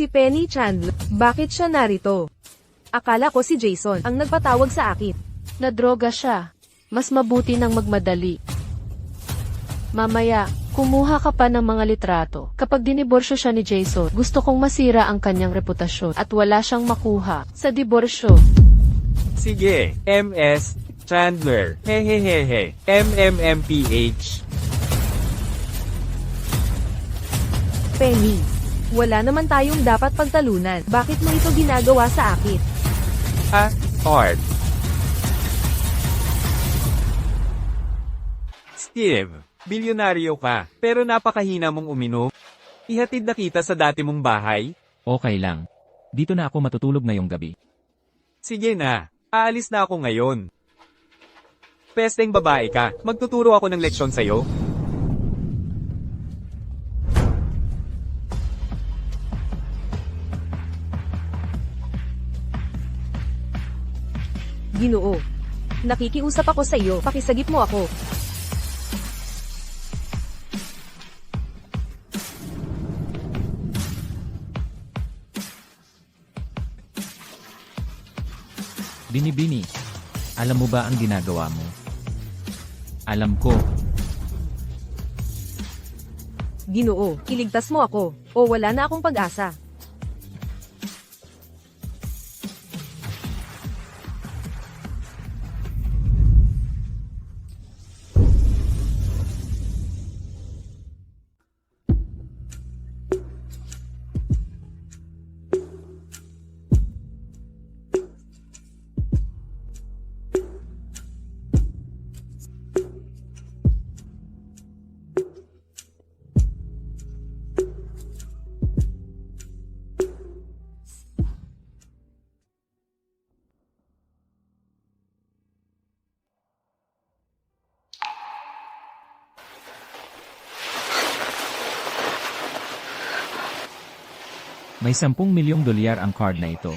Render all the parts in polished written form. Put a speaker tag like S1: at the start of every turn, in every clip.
S1: Si Penny Chandler, bakit siya narito? Akala ko si Jason ang nagpatawag sa akin.
S2: Nadroga siya. Mas mabuti nang magmadali. Mamaya, kumuha ka pa ng mga litrato. Kapag diniborsyo siya ni Jason, gusto kong masira ang kanyang reputasyon at wala siyang makuha sa diborsyo.
S3: Sige, MS Chandler. Hehehehe. MMMPH.
S1: Penny, wala naman tayong dapat pagtalunan. Bakit mo ito ginagawa sa akin?
S3: Art. Steve, bilyonaryo ka, pero napakahina mong uminom. Ihatid na kita sa dati mong bahay?
S4: Okay lang. Dito na ako matutulog ngayong gabi.
S3: Sige na, aalis na ako ngayon. Pesteng babae ka, magtuturo ako ng leksyon sa'yo.
S1: Ginoo. Nakikiusap ako sa iyo, pakisagip mo ako.
S4: Binibini, alam mo ba ang ginagawa mo? Alam ko.
S1: Ginoo, iligtas mo ako, o wala na akong pag-asa.
S4: May 10 milyong dolyar ang card na ito.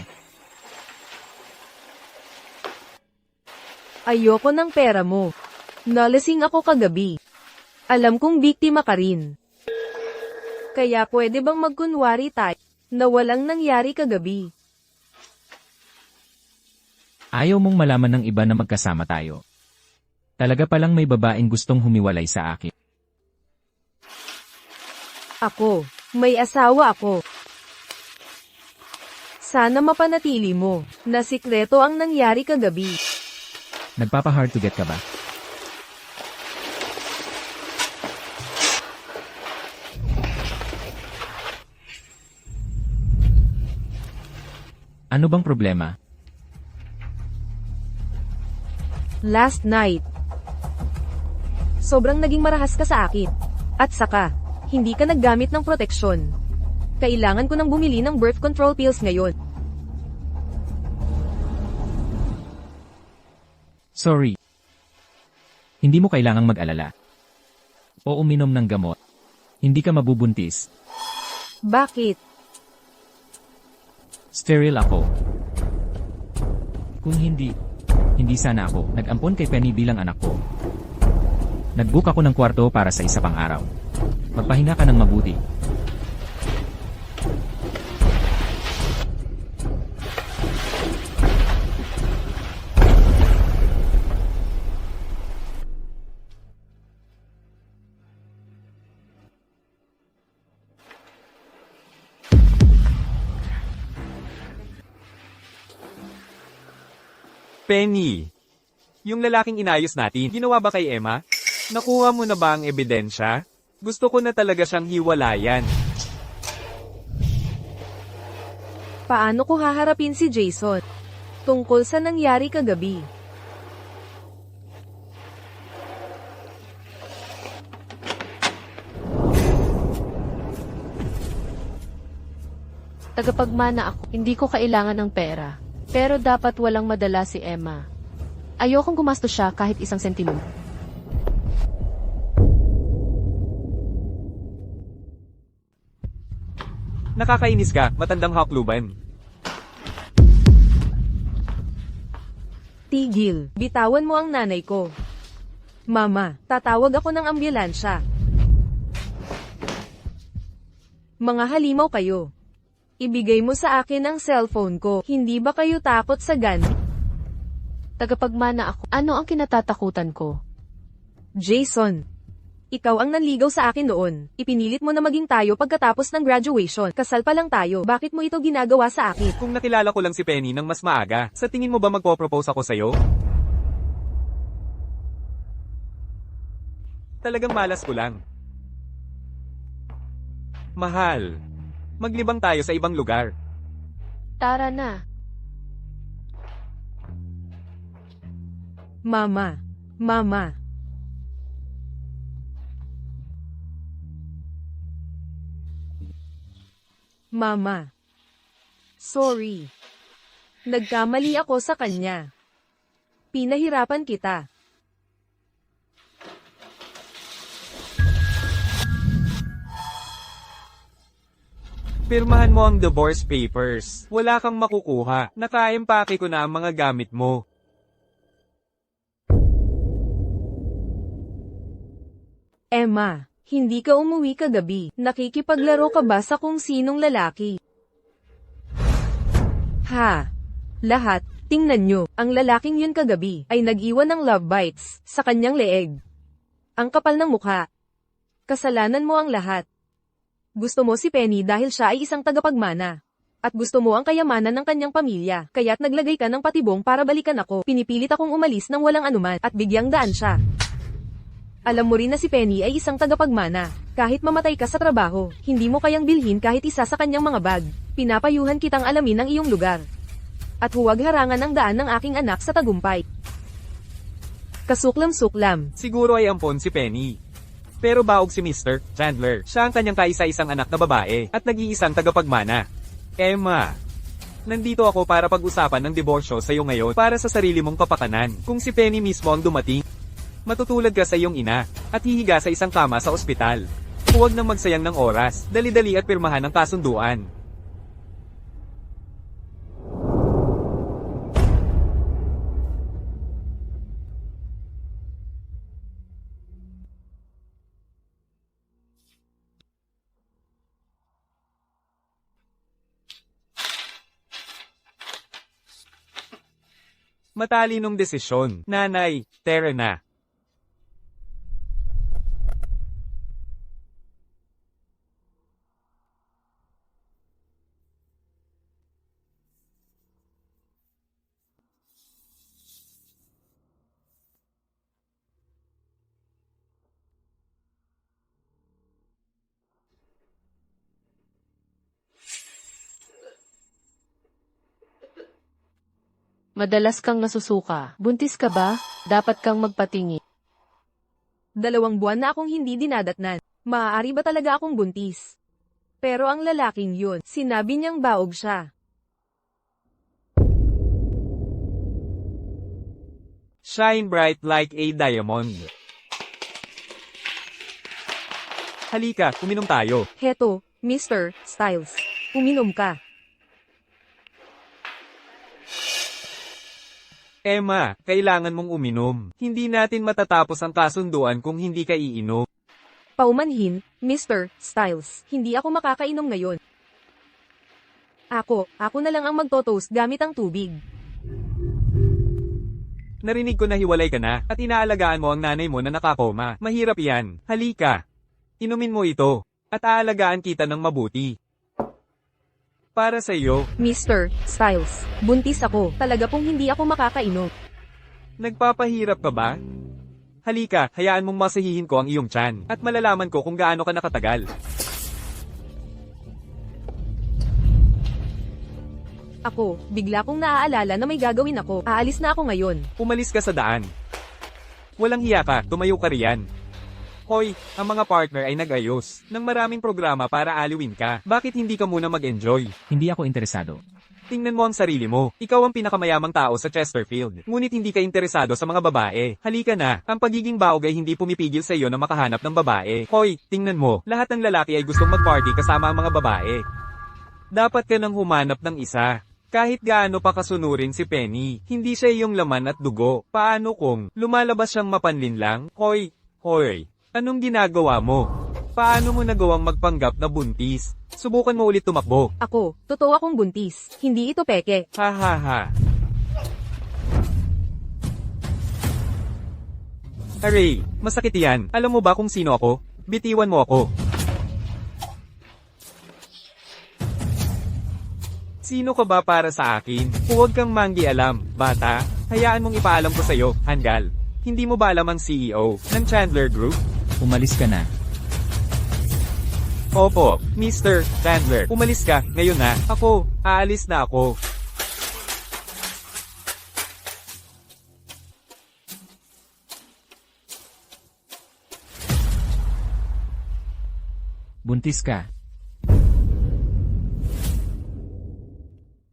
S1: Ayoko ng pera mo. Nalasing ako kagabi. Alam kong biktima ka rin. Kaya pwede bang magkunwari tayo na walang nangyari kagabi?
S4: Ayaw mong malaman ng iba na magkasama tayo. Talaga palang may babaeng gustong humiwalay sa akin.
S1: Ako, may asawa ako. Sana mapanatili mo na sikreto ang nangyari kagabi.
S4: Nagpapa-hard to get ka ba? Ano bang problema?
S1: Last night, sobrang naging marahas ka sa akin. At saka, hindi ka naggamit ng proteksyon. Kailangan ko nang bumili ng birth control pills ngayon.
S4: Sorry. Hindi mo kailangang mag-alala. O uminom ng gamot. Hindi ka mabubuntis.
S1: Bakit?
S4: Sterile ako. Kung hindi sana ako nag-ampon kay Penny bilang anak ko. Nag-book ako ng kwarto para sa isa pang araw. Magpahinga ka ng mabuti.
S3: Penny, yung lalaking inayos natin, ginawa ba kay Emma? Nakuha mo na ba ang ebidensya? Gusto ko na talaga siyang hiwalayan.
S1: Paano ko haharapin si Jason? Tungkol sa nangyari kagabi.
S2: Tagapagmana ako, hindi ko kailangan ng pera. Pero dapat walang madala si Emma. Ayokong gumastos siya kahit 1 sentimo.
S3: Nakakainis ka, matandang hakluban.
S1: Tigil, bitawan mo ang nanay ko. Mama, tatawag ako ng ambulansya. Mga halimaw kayo. Ibigay mo sa akin ang cellphone ko. Hindi ba kayo takot sa ganti?
S2: Tagapagmana ako. Ano ang kinatatakutan ko?
S1: Jason. Ikaw ang nanligaw sa akin noon. Ipinilit mo na maging tayo pagkatapos ng graduation. Kasal pa lang tayo. Bakit mo ito ginagawa sa akin?
S3: Kung nakilala ko lang si Penny ng mas maaga, sa tingin mo ba magpo-propose ako sa'yo? Talagang malas ko lang. Mahal. Maglibang tayo sa ibang lugar.
S2: Tara na.
S1: Mama. Mama. Mama. Sorry. Nagkamali ako sa kanya. Pinahirapan kita.
S3: Pirmahan mo ang divorce papers. Wala kang makukuha. Naka-empake ko na ang mga gamit mo.
S1: Emma, hindi ka umuwi kagabi. Nakikipaglaro ka ba sa kung sinong lalaki? Ha? Lahat, tingnan nyo, ang lalaking yun kagabi ay nag-iwan ng love bites sa kanyang leeg. Ang kapal ng mukha. Kasalanan mo ang lahat. Gusto mo si Penny dahil siya ay isang tagapagmana. At gusto mo ang kayamanan ng kanyang pamilya, kaya't naglagay ka ng patibong para balikan ako. Pinipilit akong umalis nang walang anuman at bigyang daan siya. Alam mo rin na si Penny ay isang tagapagmana. Kahit mamatay ka sa trabaho, hindi mo kayang bilhin kahit isa sa kanyang mga bag. Pinapayuhan kitang alamin ang iyong lugar. At huwag harangan ang daan ng aking anak sa tagumpay. Kasuklam-suklam.
S3: Siguro ay ampon si Penny. Pero baog si Mr. Chandler. Siya ang kanyang kaisa-isang anak na babae at nag-iisang tagapagmana. Emma. Nandito ako para pag-usapan ng diborsyo sa iyo ngayon para sa sarili mong kapakanan. Kung si Penny mismo ang dumating, matutulad ka sa iyong ina, at hihiga sa isang kama sa ospital. Huwag nang magsayang ng oras, dali-dali at pirmahan ang kasunduan. Matalinong desisyon, Nanay, Tara na.
S2: Madalas kang nasusuka. Buntis ka ba? Dapat kang magpatingin.
S1: 2 buwan na akong hindi dinadatnan. Maaari ba talaga akong buntis? Pero ang lalaking yun, sinabi niyang baog siya.
S3: Shine bright like a diamond. Halika, uminom tayo.
S1: Heto, Mr. Styles. Uminom ka.
S3: Emma, kailangan mong uminom. Hindi natin matatapos ang kasunduan kung hindi ka iinom.
S1: Paumanhin, Mr. Styles. Hindi ako makakainom ngayon. Ako na lang ang magtotoast gamit ang tubig.
S3: Narinig ko na hiwalay ka na, at inaalagaan mo ang nanay mo na nakakoma. Mahirap yan. Halika. Inumin mo ito, at aalagaan kita ng mabuti. Para sa iyo.
S1: Mr. Styles, buntis ako. Talaga pong hindi ako makakainom.
S3: Nagpapahirap ka ba? Halika, hayaan mong masahihin ko ang iyong tiyan, at malalaman ko kung gaano ka nakatagal.
S1: Bigla kong naaalala na may gagawin ako. Aalis na ako ngayon.
S3: Umalis ka sa daan. Walang hiya ka, tumayo ka riyan. Hoy, ang mga partner ay nag-ayos ng maraming programa para aliwin ka. Bakit hindi ka muna mag-enjoy?
S4: Hindi ako interesado.
S3: Tingnan mo ang sarili mo. Ikaw ang pinakamayamang tao sa Chesterfield. Ngunit hindi ka interesado sa mga babae. Halika na. Ang pagiging baog ay hindi pumipigil sa iyo na makahanap ng babae. Hoy, tingnan mo. Lahat ng lalaki ay gustong mag-party kasama ang mga babae. Dapat ka nang humanap ng isa. Kahit gaano pa kasunurin si Penny, hindi siya iyong laman at dugo. Paano kung lumalabas siyang mapanlin lang? Hoy, anong ginagawa mo? Paano mo nagawang magpanggap na buntis? Subukan mo ulit tumakbo.
S1: Ako, totoo akong buntis. Hindi ito peke.
S3: Ha ha ha. Aray, masakit yan. Alam mo ba kung sino ako? Bitiwan mo ako. Sino ka ba para sa akin? Huwag kang manggialam, bata. Hayaan mong ipaalam ko sa'yo, Hanggal. Hindi mo ba alam ang CEO ng Chandler Group?
S4: Umalis ka na.
S3: Opo, Mr. Chandler. Umalis ka, ngayon na. Ako, aalis na ako.
S4: Buntis ka.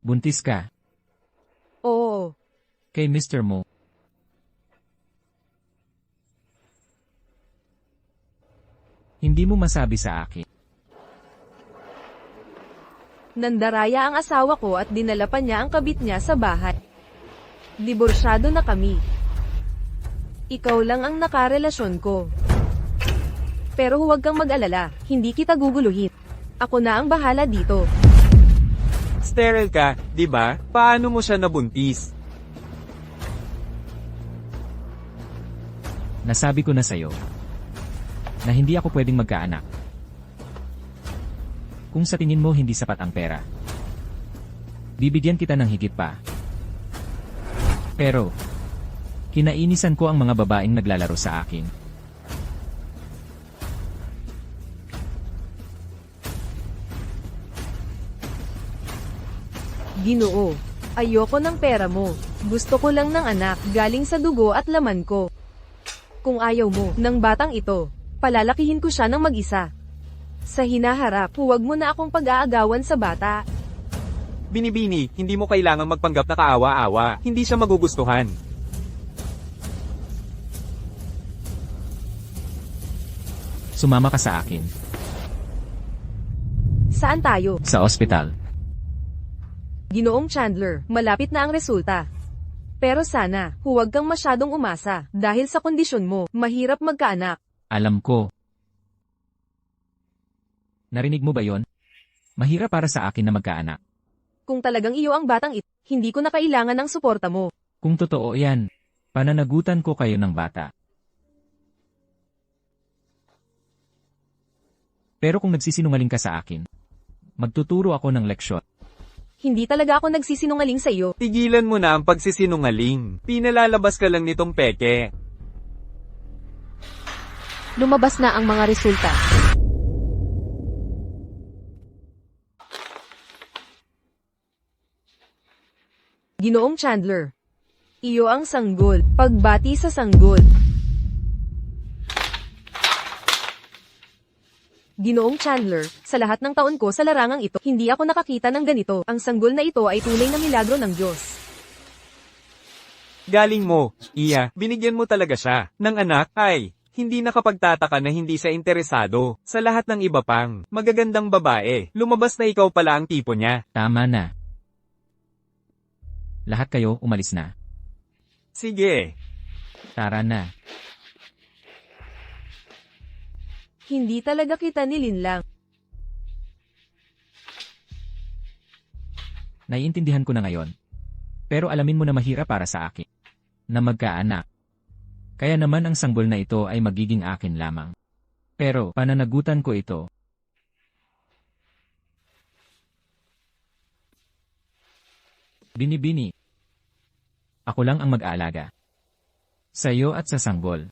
S4: Buntis ka.
S1: Oo.
S4: Kay Mr. Mo. Hindi mo masabi sa akin.
S1: Nandaraya ang asawa ko at dinala pa niya ang kabit niya sa bahay. Diborsyado na kami. Ikaw lang ang nakarelasyon ko. Pero huwag kang mag-alala, hindi kita guguluhin. Ako na ang bahala dito.
S3: Sterile ka, di ba? Paano mo siya nabuntis?
S4: Nasabi ko na sa'yo na hindi ako pwedeng magkaanak. Kung sa tingin mo hindi sapat ang pera, bibigyan kita ng higit pa. Pero, kinainisan ko ang mga babaeng naglalaro sa akin.
S1: Ginoo, ayoko ng pera mo. Gusto ko lang ng anak, galing sa dugo at laman ko. Kung ayaw mo, ng batang ito, palalakihin ko siya ng mag-isa. Sa hinaharap, huwag mo na akong pag-aagawan sa bata.
S3: Binibini, hindi mo kailangang magpanggap na kaawa-awa. Hindi siya magugustuhan.
S4: Sumama ka sa akin.
S1: Saan tayo?
S4: Sa ospital.
S1: Ginoong Chandler, malapit na ang resulta. Pero sana, huwag kang masyadong umasa, dahil sa kondisyon mo, mahirap magkaanak.
S4: Alam ko. Narinig mo ba yon? Mahirap para sa akin na magkaanak.
S1: Kung talagang iyo ang batang ito, hindi ko na kailangan ng suporta mo.
S4: Kung totoo yan, pananagutan ko kayo ng bata. Pero kung nagsisinungaling ka sa akin, magtuturo ako ng leksyon.
S1: Hindi talaga ako nagsisinungaling sa iyo.
S3: Tigilan mo na ang pagsisinungaling. Pinalalabas ka lang nitong peke.
S2: Lumabas na ang mga resulta.
S1: Ginoong Chandler. Iyo ang sanggol. Pagbati sa sanggol. Ginoong Chandler, sa lahat ng taon ko sa larangang ito, hindi ako nakakita ng ganito. Ang sanggol na ito ay tunay na milagro ng Diyos.
S3: Galing mo, Iya. Binigyan mo talaga siya ng anak. Ay, hindi nakapagtataka na hindi siya interesado sa lahat ng iba pang magagandang babae. Lumabas na ikaw pala ang tipo niya.
S4: Tama na. Lahat kayo umalis na.
S3: Sige.
S4: Tara na.
S1: Hindi talaga kita nilinlang.
S4: Naiintindihan ko na ngayon. Pero alamin mo na mahirap para sa akin na magkaanak. Kaya naman ang sanggol na ito ay magiging akin lamang. Pero pananagutan ko ito. Binibini. Ako lang ang mag-aalaga. Sa iyo at sa sanggol.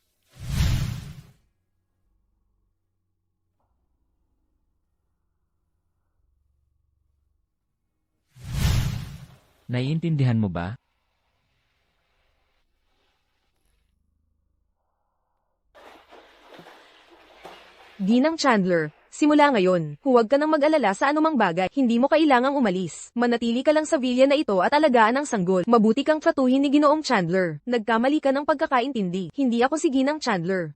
S4: Naiintindihan mo ba?
S1: Ginang Chandler, simula ngayon, huwag ka nang mag-alala sa anumang bagay. Hindi mo kailangang umalis. Manatili ka lang sa villa na ito at alagaan ang sanggol. Mabuti kang tratuhin ni Ginoong Chandler. Nagkamali ka ng pagkakaintindi. Hindi ako si Ginang Chandler.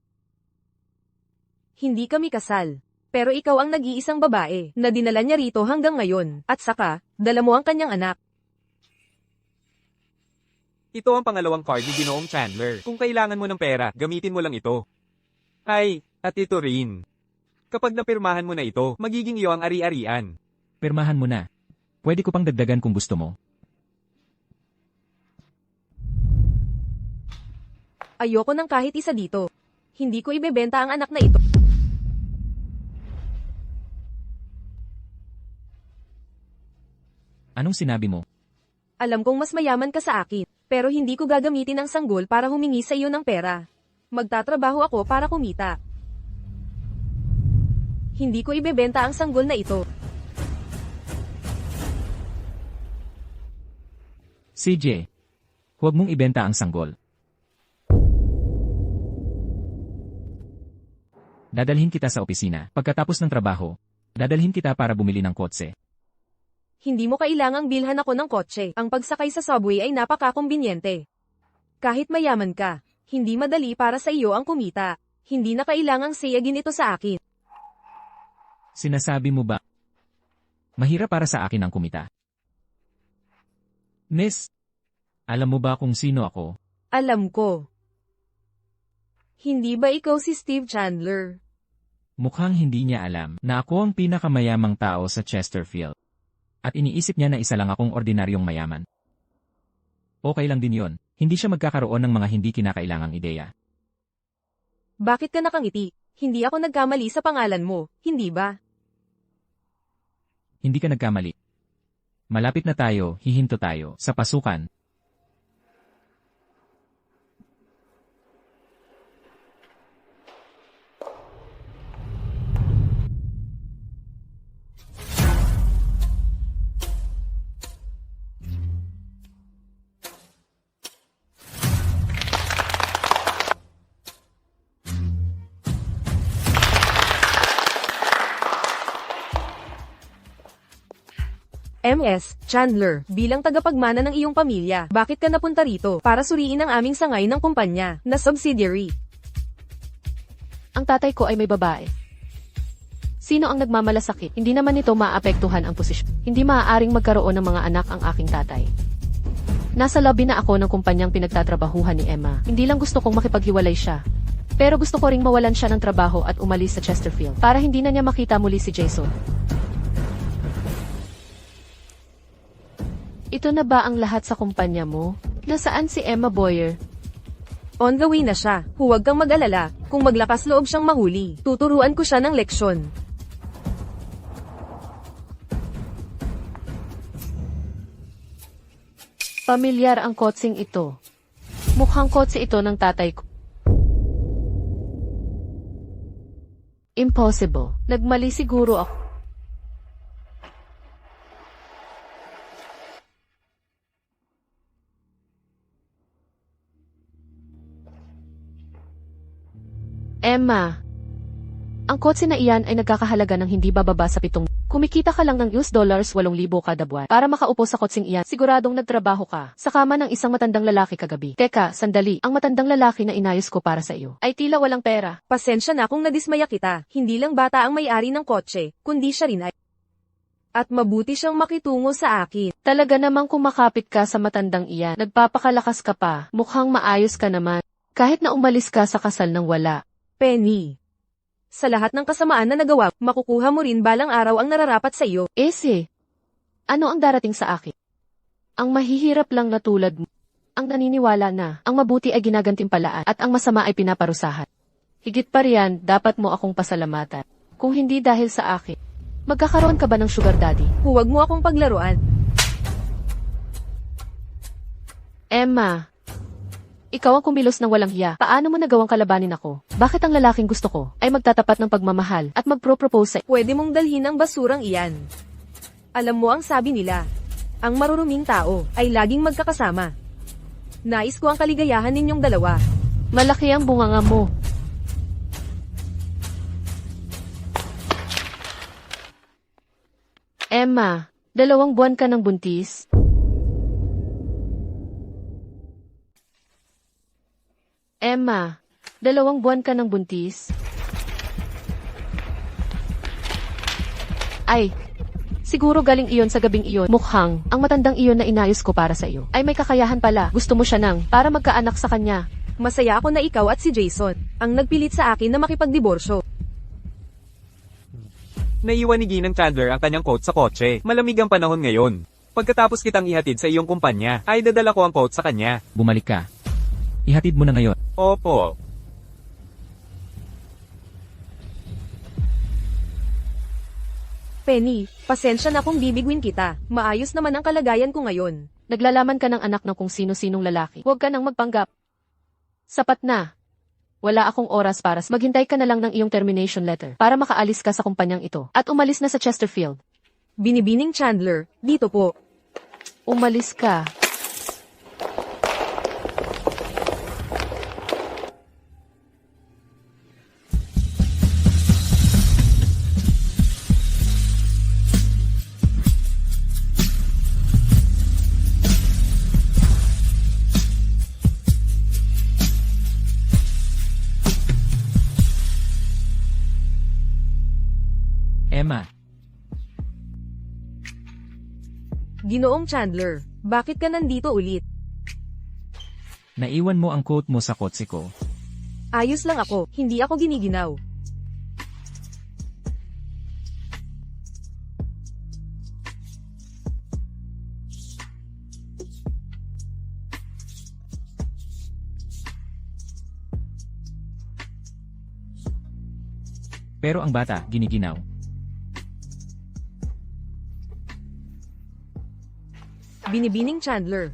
S1: Hindi kami kasal. Pero ikaw ang nag-iisang babae na dinala niya rito hanggang ngayon. At saka, dala mo ang kanyang anak.
S3: Ito ang pangalawang card ni Ginoong Chandler. Kung kailangan mo ng pera, gamitin mo lang ito. Ay, at ito rin. Kapag napirmahan mo na ito, magiging iyo ang ari-arian.
S4: Pirmahan mo na. Pwede ko pang dagdagan kung gusto mo.
S1: Ayoko ng kahit isa dito. Hindi ko ibebenta ang anak na ito.
S4: Anong sinabi mo?
S1: Alam kong mas mayaman ka sa akin, pero hindi ko gagamitin ang sanggol para humingi sa iyo ng pera. Magtatrabaho ako para kumita. Hindi ko ibebenta ang sanggol na ito.
S4: CJ, huwag mong ibenta ang sanggol. Dadalhin kita sa opisina. Pagkatapos ng trabaho, dadalhin kita para bumili ng kotse.
S1: Hindi mo kailangang bilhan ako ng kotse. Ang pagsakay sa subway ay napaka-kumbinyente. Kahit mayaman ka, hindi madali para sa iyo ang kumita. Hindi na kailangang sayagin ito sa akin.
S4: Sinasabi mo ba? Mahirap para sa akin ang kumita. Miss, alam mo ba kung sino ako?
S1: Alam ko. Hindi ba ikaw si Steve Chandler?
S4: Mukhang hindi niya alam na ako ang pinakamayamang tao sa Chesterfield. At iniisip niya na isa lang akong ordinaryong mayaman. Okay lang din yon. Hindi siya magkakaroon ng mga hindi kinakailangang ideya.
S1: Bakit ka nakangiti? Hindi ako nagkamali sa pangalan mo, hindi ba?
S4: Hindi ka nagkamali. Malapit na tayo, hihinto tayo, sa pasukan.
S1: MS, Chandler, bilang tagapagmana ng iyong pamilya, bakit ka napunta rito? Para suriin ang aming sangay ng kumpanya, na subsidiary.
S2: Ang tatay ko ay may babae. Sino ang nagmamalasakit? Hindi naman ito maapektuhan ang posisyon. Hindi maaaring magkaroon ng mga anak ang aking tatay. Nasa lobby na ako ng kumpanyang pinagtatrabahuhan ni Emma. Hindi lang gusto kong makipaghiwalay siya. Pero gusto ko ring mawalan siya ng trabaho at umalis sa Chesterfield para hindi na niya makita muli si Jason. Ito na ba ang lahat sa kumpanya mo? Nasaan si Emma Boyer?
S1: On the way na siya. Huwag kang mag-alala. Kung maglakas loob siyang mahuli, tuturuan ko siya ng leksyon.
S2: Pamilyar ang kotseng ito. Mukhang kotse ito ng tatay ko. Impossible. Nagmali siguro ako. Emma, ang kotse na iyan ay nagkakahalaga ng hindi bababa sa 7. Kumikita ka lang ng $8,000 kada buwan para makaupo sa kotseng iyan. Siguradong nagtrabaho ka sa kama ng isang matandang lalaki kagabi. Teka, sandali. Ang matandang lalaki na inayos ko para sa iyo ay tila walang pera.
S1: Pasensya na kung nadismaya kita. Hindi lang bata ang may-ari ng kotse, kundi siya rin ay. At mabuti siyang makitungo sa akin.
S2: Talaga namang kumakapit ka sa matandang iyan. Nagpapakalakas ka pa. Mukhang maayos ka naman. Kahit na umalis ka sa kasal ng wala.
S1: Penny. Sa lahat ng kasamaan na nagawa, makukuha mo rin balang araw ang nararapat sa iyo.
S2: Ese, ano ang darating sa akin? Ang mahihirap lang na tulad mo. Ang naniniwala na, ang mabuti ay ginagantimpalaan at ang masama ay pinaparusahan. Higit pa riyan, dapat mo akong pasalamatan. Kung hindi dahil sa akin, magkakaroon ka ba ng sugar daddy?
S1: Huwag mo akong paglaruan.
S2: Emma, ikaw ang kumilos ng walang hiya. Paano mo nagawang kalabanin ako? Bakit ang lalaking gusto ko ay magtatapat ng pagmamahal at magpro-propose sa...
S1: Pwede mong dalhin ang basurang iyan. Alam mo ang sabi nila, ang maruruming tao ay laging magkakasama. Nais ko ang kaligayahan ninyong dalawa.
S2: Malaki ang bunganga mo. Emma, 2 buwan ka ng buntis. Emma, 2 buwan ka ng buntis. Ay, siguro galing iyon sa gabing iyon. Mukhang, ang matandang iyon na inayos ko para sa iyo ay may kakayahan pala. Gusto mo siya nang para magkaanak sa kanya.
S1: Masaya ako na ikaw at si Jason ang nagpilit sa akin na makipagdiborsyo.
S3: Naiwan ni Ginang Chandler ang kanyang coat sa kotse. Malamig ang panahon ngayon. Pagkatapos kitang ihatid sa iyong kumpanya, ay dadala ko ang coat sa kanya.
S4: Bumalik ka. Ihatid mo na ngayon.
S3: Opo.
S1: Penny, pasensya na kung bibigwin kita. Maayos naman ang kalagayan ko ngayon.
S2: Naglalaman ka ng anak ng kung sino-sinong lalaki. Huwag ka nang magpanggap. Sapat na. Wala akong oras para maghintay ka na lang ng iyong termination letter para makaalis ka sa kumpanyang ito at umalis na sa Chesterfield.
S1: Binibining Chandler, dito po.
S2: Umalis ka.
S4: Emma,
S1: Ginoong Chandler, bakit ka nandito ulit?
S4: naiwan mo ang coat mo sa kotse ko.
S1: Ayos lang ako, hindi ako giniginaw.
S4: Pero ang bata, giniginaw.
S1: Binibining Chandler.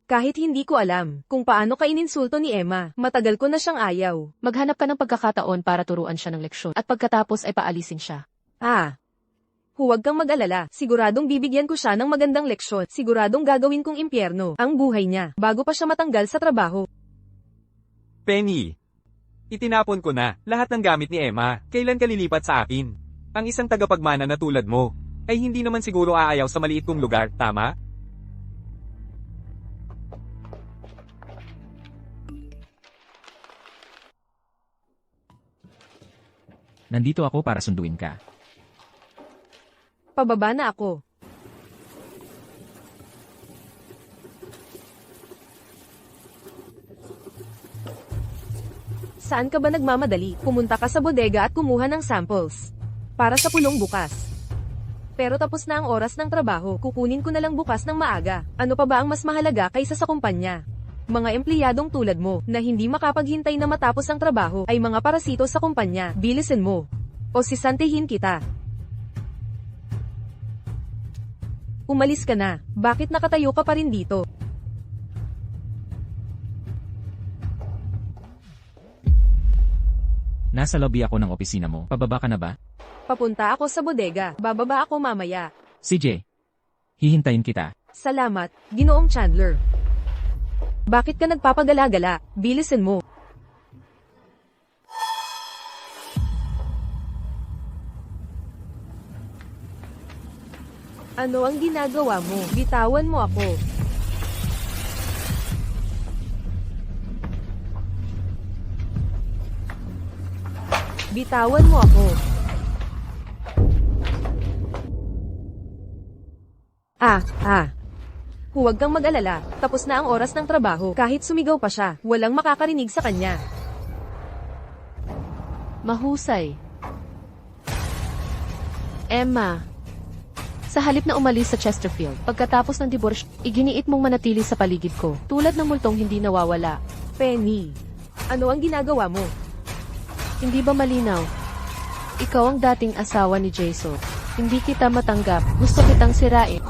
S1: Kahit hindi ko alam kung paano ka ininsulto ni Emma, matagal ko na siyang ayaw.
S2: Maghanap ka ng pagkakataon para turuan siya ng leksyon at pagkatapos ay paalisin siya.
S1: Huwag kang mag-alala, siguradong bibigyan ko siya ng magandang leksyon, siguradong gagawin kong impyerno ang buhay niya bago pa siya matanggal sa trabaho.
S3: Penny, itinapon ko na lahat ng gamit ni Emma. Kailan ka lilipat sa akin? Ang isang tagapagmana na tulad mo ay hindi naman siguro aayaw sa maliit kong lugar, tama?
S4: Nandito ako para sunduin ka.
S1: Pababa na ako. Saan ka ba nagmamadali? Pumunta ka sa bodega at kumuha ng samples. Para sa pulong bukas. Pero tapos na ang oras ng trabaho, kukunin ko na lang bukas ng maaga. Ano pa ba ang mas mahalaga kaysa sa kumpanya? Mga empleyadong tulad mo, na hindi makapaghintay na matapos ang trabaho, ay mga parasito sa kumpanya. Bilisin mo. O sisantihin kita. Umalis ka na. Bakit nakatayo ka pa rin dito?
S4: Nasa lobby ako ng opisina mo. Pababa ka na ba?
S1: Papunta ako sa bodega. Bababa ako mamaya.
S4: CJ, hihintayin kita.
S1: Salamat, Ginoong Chandler. Bakit ka nagpapagala-gala? Bilisin mo. Ano ang ginagawa mo? Bitawan mo ako. Bitawan mo ako. Huwag kang mag-alala, tapos na ang oras ng trabaho. Kahit sumigaw pa siya, walang makakarinig sa kanya.
S2: Mahusay. Emma, sa halip na umalis sa Chesterfield, pagkatapos ng diborsyo, iginiit mong manatili sa paligid ko, tulad ng multong hindi nawawala.
S1: Penny, ano ang ginagawa mo?
S2: Hindi ba malinaw? Ikaw ang dating asawa ni Jason. Hindi kita matanggap, gusto kitang sirain.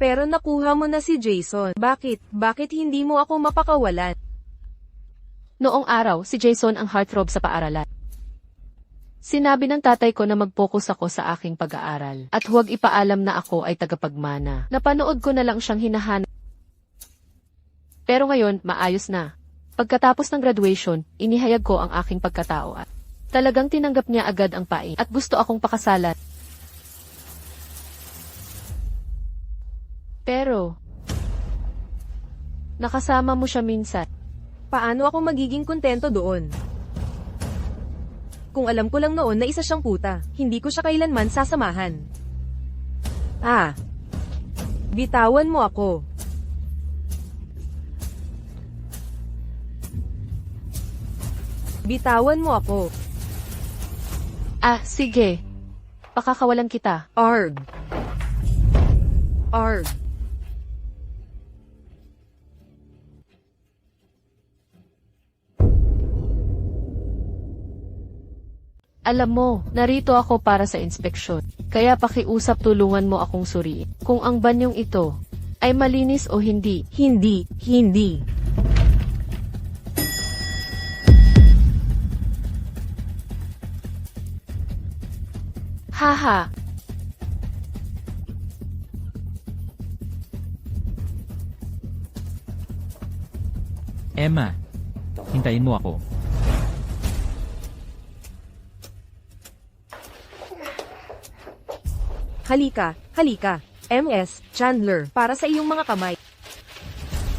S1: Pero nakuha mo na si Jason. Bakit? Bakit hindi mo ako mapakawalan?
S2: Noong araw, si Jason ang heartthrob sa paaralan. Sinabi ng tatay ko na mag-focus ako sa aking pag-aaral at huwag ipaalam na ako ay tagapagmana. Napanood ko na lang siyang hinahanap. Pero ngayon, maayos na. Pagkatapos ng graduation, inihayag ko ang aking pagkatao at talagang tinanggap niya agad ang pain at gusto akong pakasalan. Pero, nakasama mo siya minsan.
S1: Paano ako magiging kontento doon? Kung alam ko lang noon na isa siyang puta, hindi ko siya kailanman sasamahan. Bitawan mo ako. Bitawan mo ako.
S2: Sige. Pakakawalan kita.
S1: Arg. Arg.
S2: Alam mo, narito ako para sa inspeksyon. Kaya pakiusap tulungan mo akong suriin kung ang banyong ito ay malinis o hindi.
S1: Hindi, hindi.
S2: Haha.
S4: Emma, hintayin mo ako.
S1: Halika, halika. MS, Chandler, para sa iyong mga kamay.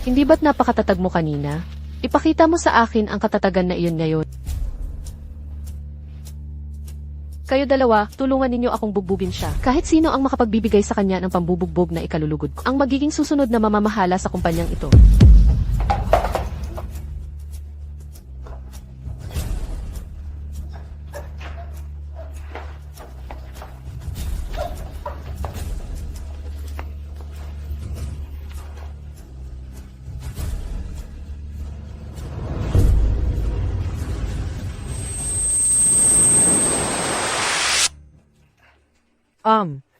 S2: Hindi ba't napakatatag mo kanina? Ipakita mo sa akin ang katatagan na iyon ngayon. Kayo dalawa, tulungan ninyo akong bugbugin siya. Kahit sino ang makapagbibigay sa kanya ng pambubugbog na ikalulugod ko, ang magiging susunod na mamamahala sa kumpanyang ito.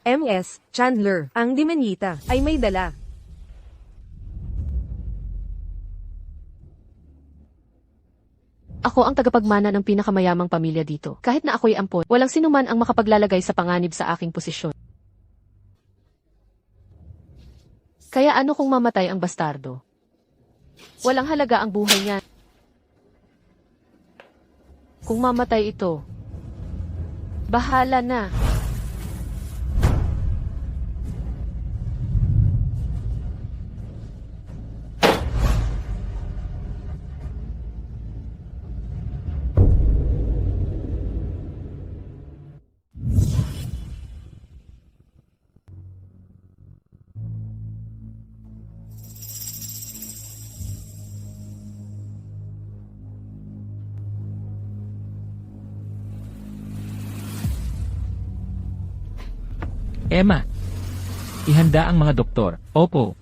S1: MS, Chandler, ang demenyita, ay may dala.
S2: Ako ang tagapagmana ng pinakamayamang pamilya dito. Kahit na ako'y ampon, walang sinuman ang makapaglalagay sa panganib sa aking posisyon. Kaya ano kung mamatay ang bastardo? Walang halaga ang buhay niya. Kung mamatay ito, bahala na.
S4: Emma, ihanda ang mga doktor. Opo.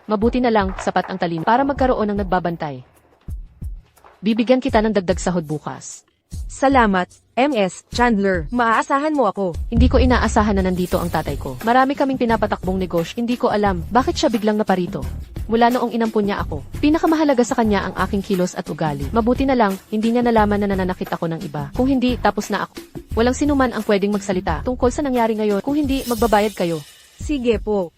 S2: Mabuti na lang, sapat ang talino para magkaroon ng nagbabantay. Bibigyan kita ng dagdag sahod bukas.
S1: Salamat, MS, Chandler. Maaasahan mo ako.
S2: Hindi ko inaasahan na nandito ang tatay ko. Marami kaming pinapatakbong negosyo. Hindi ko alam, bakit siya biglang naparito. Mula noong inampun niya ako. Pinakamahalaga sa kanya ang aking kilos at ugali. Mabuti na lang, hindi niya nalaman na nananakit ako ng iba. Kung hindi, tapos na ako. Walang sinuman ang pwedeng magsalita tungkol sa nangyari ngayon. Kung hindi, magbabayad kayo.
S1: Sige po.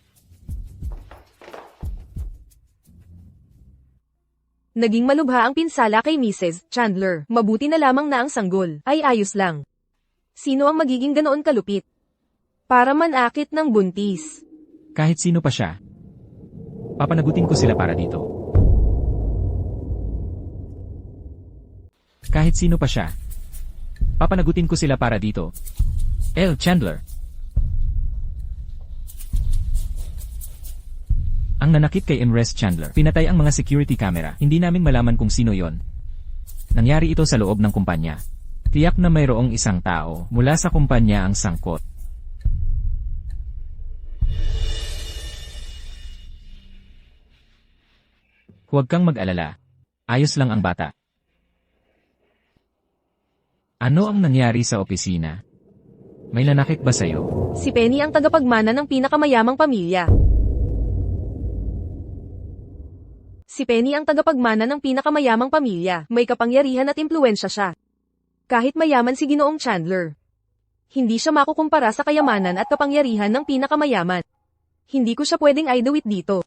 S1: Naging malubha ang pinsala kay Mrs. Chandler. Mabuti na lamang na ang sanggol ay ayos lang. Sino ang magiging ganoon kalupit? Para manakit ng buntis.
S4: Kahit sino pa siya. Papanagutin ko sila para dito. Kahit sino pa siya. Papanagutin ko sila para dito. Chandler. Ang nanakit kay Imres Chandler. Pinatay ang mga security camera. Hindi namin malaman kung sino yon. Nangyari ito sa loob ng kumpanya. Tiyak na mayroong isang tao mula sa kumpanya ang sangkot. Huwag kang mag-alala. Ayos lang ang bata. Ano ang nangyari sa opisina? May nanakit ba sa'yo?
S1: Si Penny ang tagapagmana ng pinakamayamang pamilya. Si Penny ang tagapagmana ng pinakamayamang pamilya. May kapangyarihan at impluwensya siya. Kahit mayaman si Ginoong Chandler, hindi siya makukumpara sa kayamanan at kapangyarihan ng pinakamayaman. Hindi ko siya pwedeng idawit dito.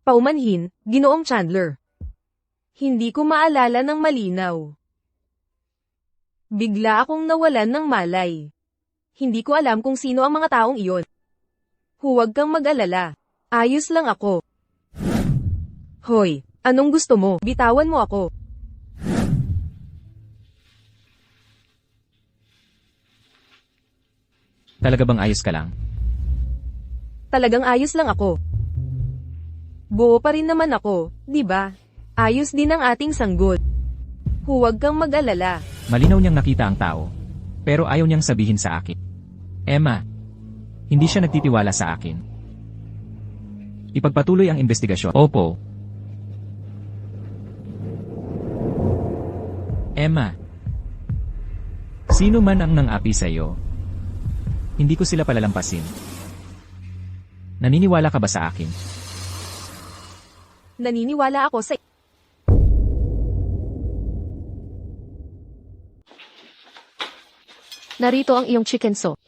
S1: Paumanhin, Ginoong Chandler. Hindi ko maalala ng malinaw. Bigla akong nawalan ng malay. Hindi ko alam kung sino ang mga taong iyon. Huwag kang mag-alala. Ayos lang ako. Hoy, anong gusto mo? Bitawan mo ako.
S4: Talaga bang ayos ka lang?
S1: Talagang ayos lang ako. Buo pa rin naman ako, di ba? Ayos din ang ating sanggol. Huwag kang mag-alala.
S4: Malinaw niyang nakita ang tao. Pero ayaw niyang sabihin sa akin. Emma, hindi siya nagtitiwala sa akin. Ipagpatuloy ang investigasyon. Opo. Emma, sino man ang nang-api sa iyo, hindi ko sila palalampasin. Naniniwala ka ba sa akin?
S1: Naniniwala ako sa...
S2: Narito ang iyong chicken soup.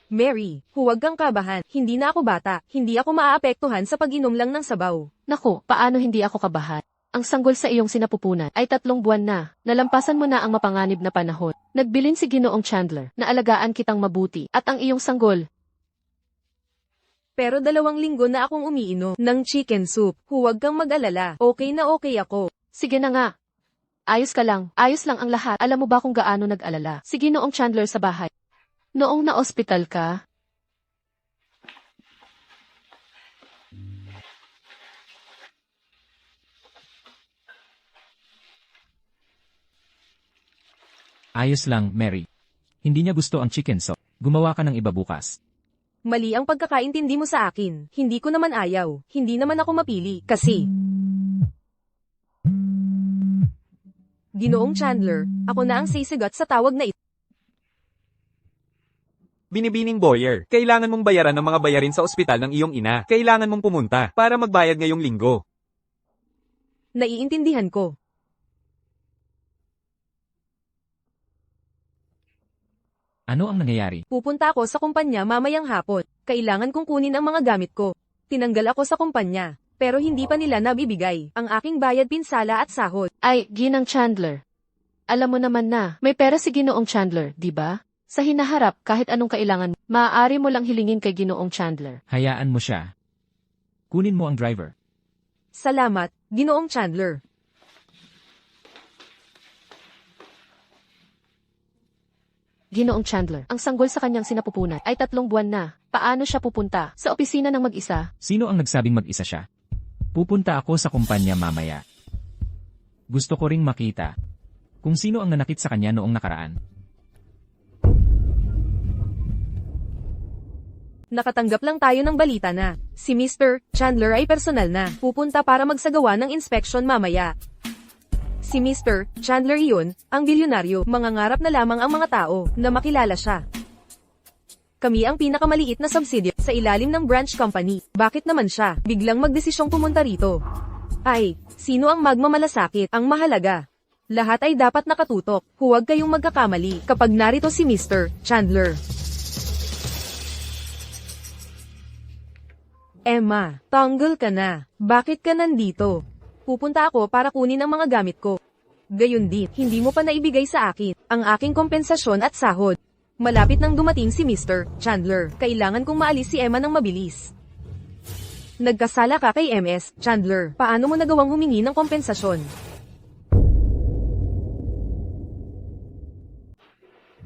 S1: Mary, huwag kang kabahan. Hindi na ako bata. Hindi ako maaapektuhan sa pag-inom lang ng sabaw.
S2: Naku, paano hindi ako kabahan? Ang sanggol sa iyong sinapupunan ay 3 buwan na. Nalampasan mo na ang mapanganib na panahon. Nagbilin si Ginoong Chandler na alagaan kitang mabuti at ang iyong sanggol.
S1: Pero 2 linggo na akong umiinom ng chicken soup. Huwag kang mag-alala. Okay na okay ako.
S2: Sige na nga. Ayos ka lang. Ayos lang ang lahat. Alam mo ba kung gaano nag-alala si Ginoong Chandler sa bahay? Noong na-ospital ka,
S4: Ayos lang, Mary. Hindi niya gusto ang chicken soup. Gumawa ka ng iba bukas.
S1: Mali ang pagkakaintindi mo sa akin. Hindi ko naman ayaw. Hindi naman ako mapili. Kasi... Ginoong Chandler, ako na ang sisigat sa tawag na ito.
S3: Binibining Boyer, kailangan mong bayaran ng mga bayarin sa ospital ng iyong ina. Kailangan mong pumunta para magbayad ngayong linggo.
S1: Naiintindihan ko.
S4: Ano ang nangyayari?
S1: Pupunta ako sa kumpanya mamayang hapon. Kailangan kong kunin ang mga gamit ko. Tinanggal ako sa kumpanya. Pero hindi pa nila nabibigay ang aking bayad pinsala at sahod.
S2: ay, Ginang Chandler. Alam mo naman na, may pera si Ginoong Chandler, di ba? Sa hinaharap, kahit anong kailangan, maaari mo lang hilingin kay Ginoong Chandler.
S4: Hayaan mo siya. Kunin mo ang driver.
S1: Salamat, Ginoong Chandler.
S2: Ginoong Chandler, ang sanggol sa kanyang sinapupunan ay 3 buwan na. Paano siya pupunta sa opisina ng mag-isa?
S4: Sino ang nagsabing mag-isa siya? Pupunta ako sa kumpanya mamaya. Gusto ko ring makita kung sino ang nanakit sa kanya noong nakaraan.
S1: Nakatanggap lang tayo ng balita na si Mr. Chandler ay personal na pupunta para magsagawa ng inspeksyon mamaya. Si Mr. Chandler iyon, ang bilyonaryo, mangangarap na lamang ang mga tao na makilala siya. Kami ang pinakamaliit na subsidiary sa ilalim ng branch company. Bakit naman siya biglang magdesisyong pumunta rito? Ay, sino ang magmamalasakit? Ang mahalaga. Lahat ay dapat nakatutok. Huwag kayong magkakamali kapag narito si Mr. Chandler. Emma, tanggal ka na. Bakit ka nandito? Pupunta ako para kunin ang mga gamit ko. Gayon din, hindi mo pa naibigay sa akin ang aking kompensasyon at sahod. Malapit nang dumating si Mr. Chandler. Kailangan kong maalis si Emma ng mabilis. Nagkasala ka kay MS, Chandler. Paano mo nagawang humingi ng kompensasyon?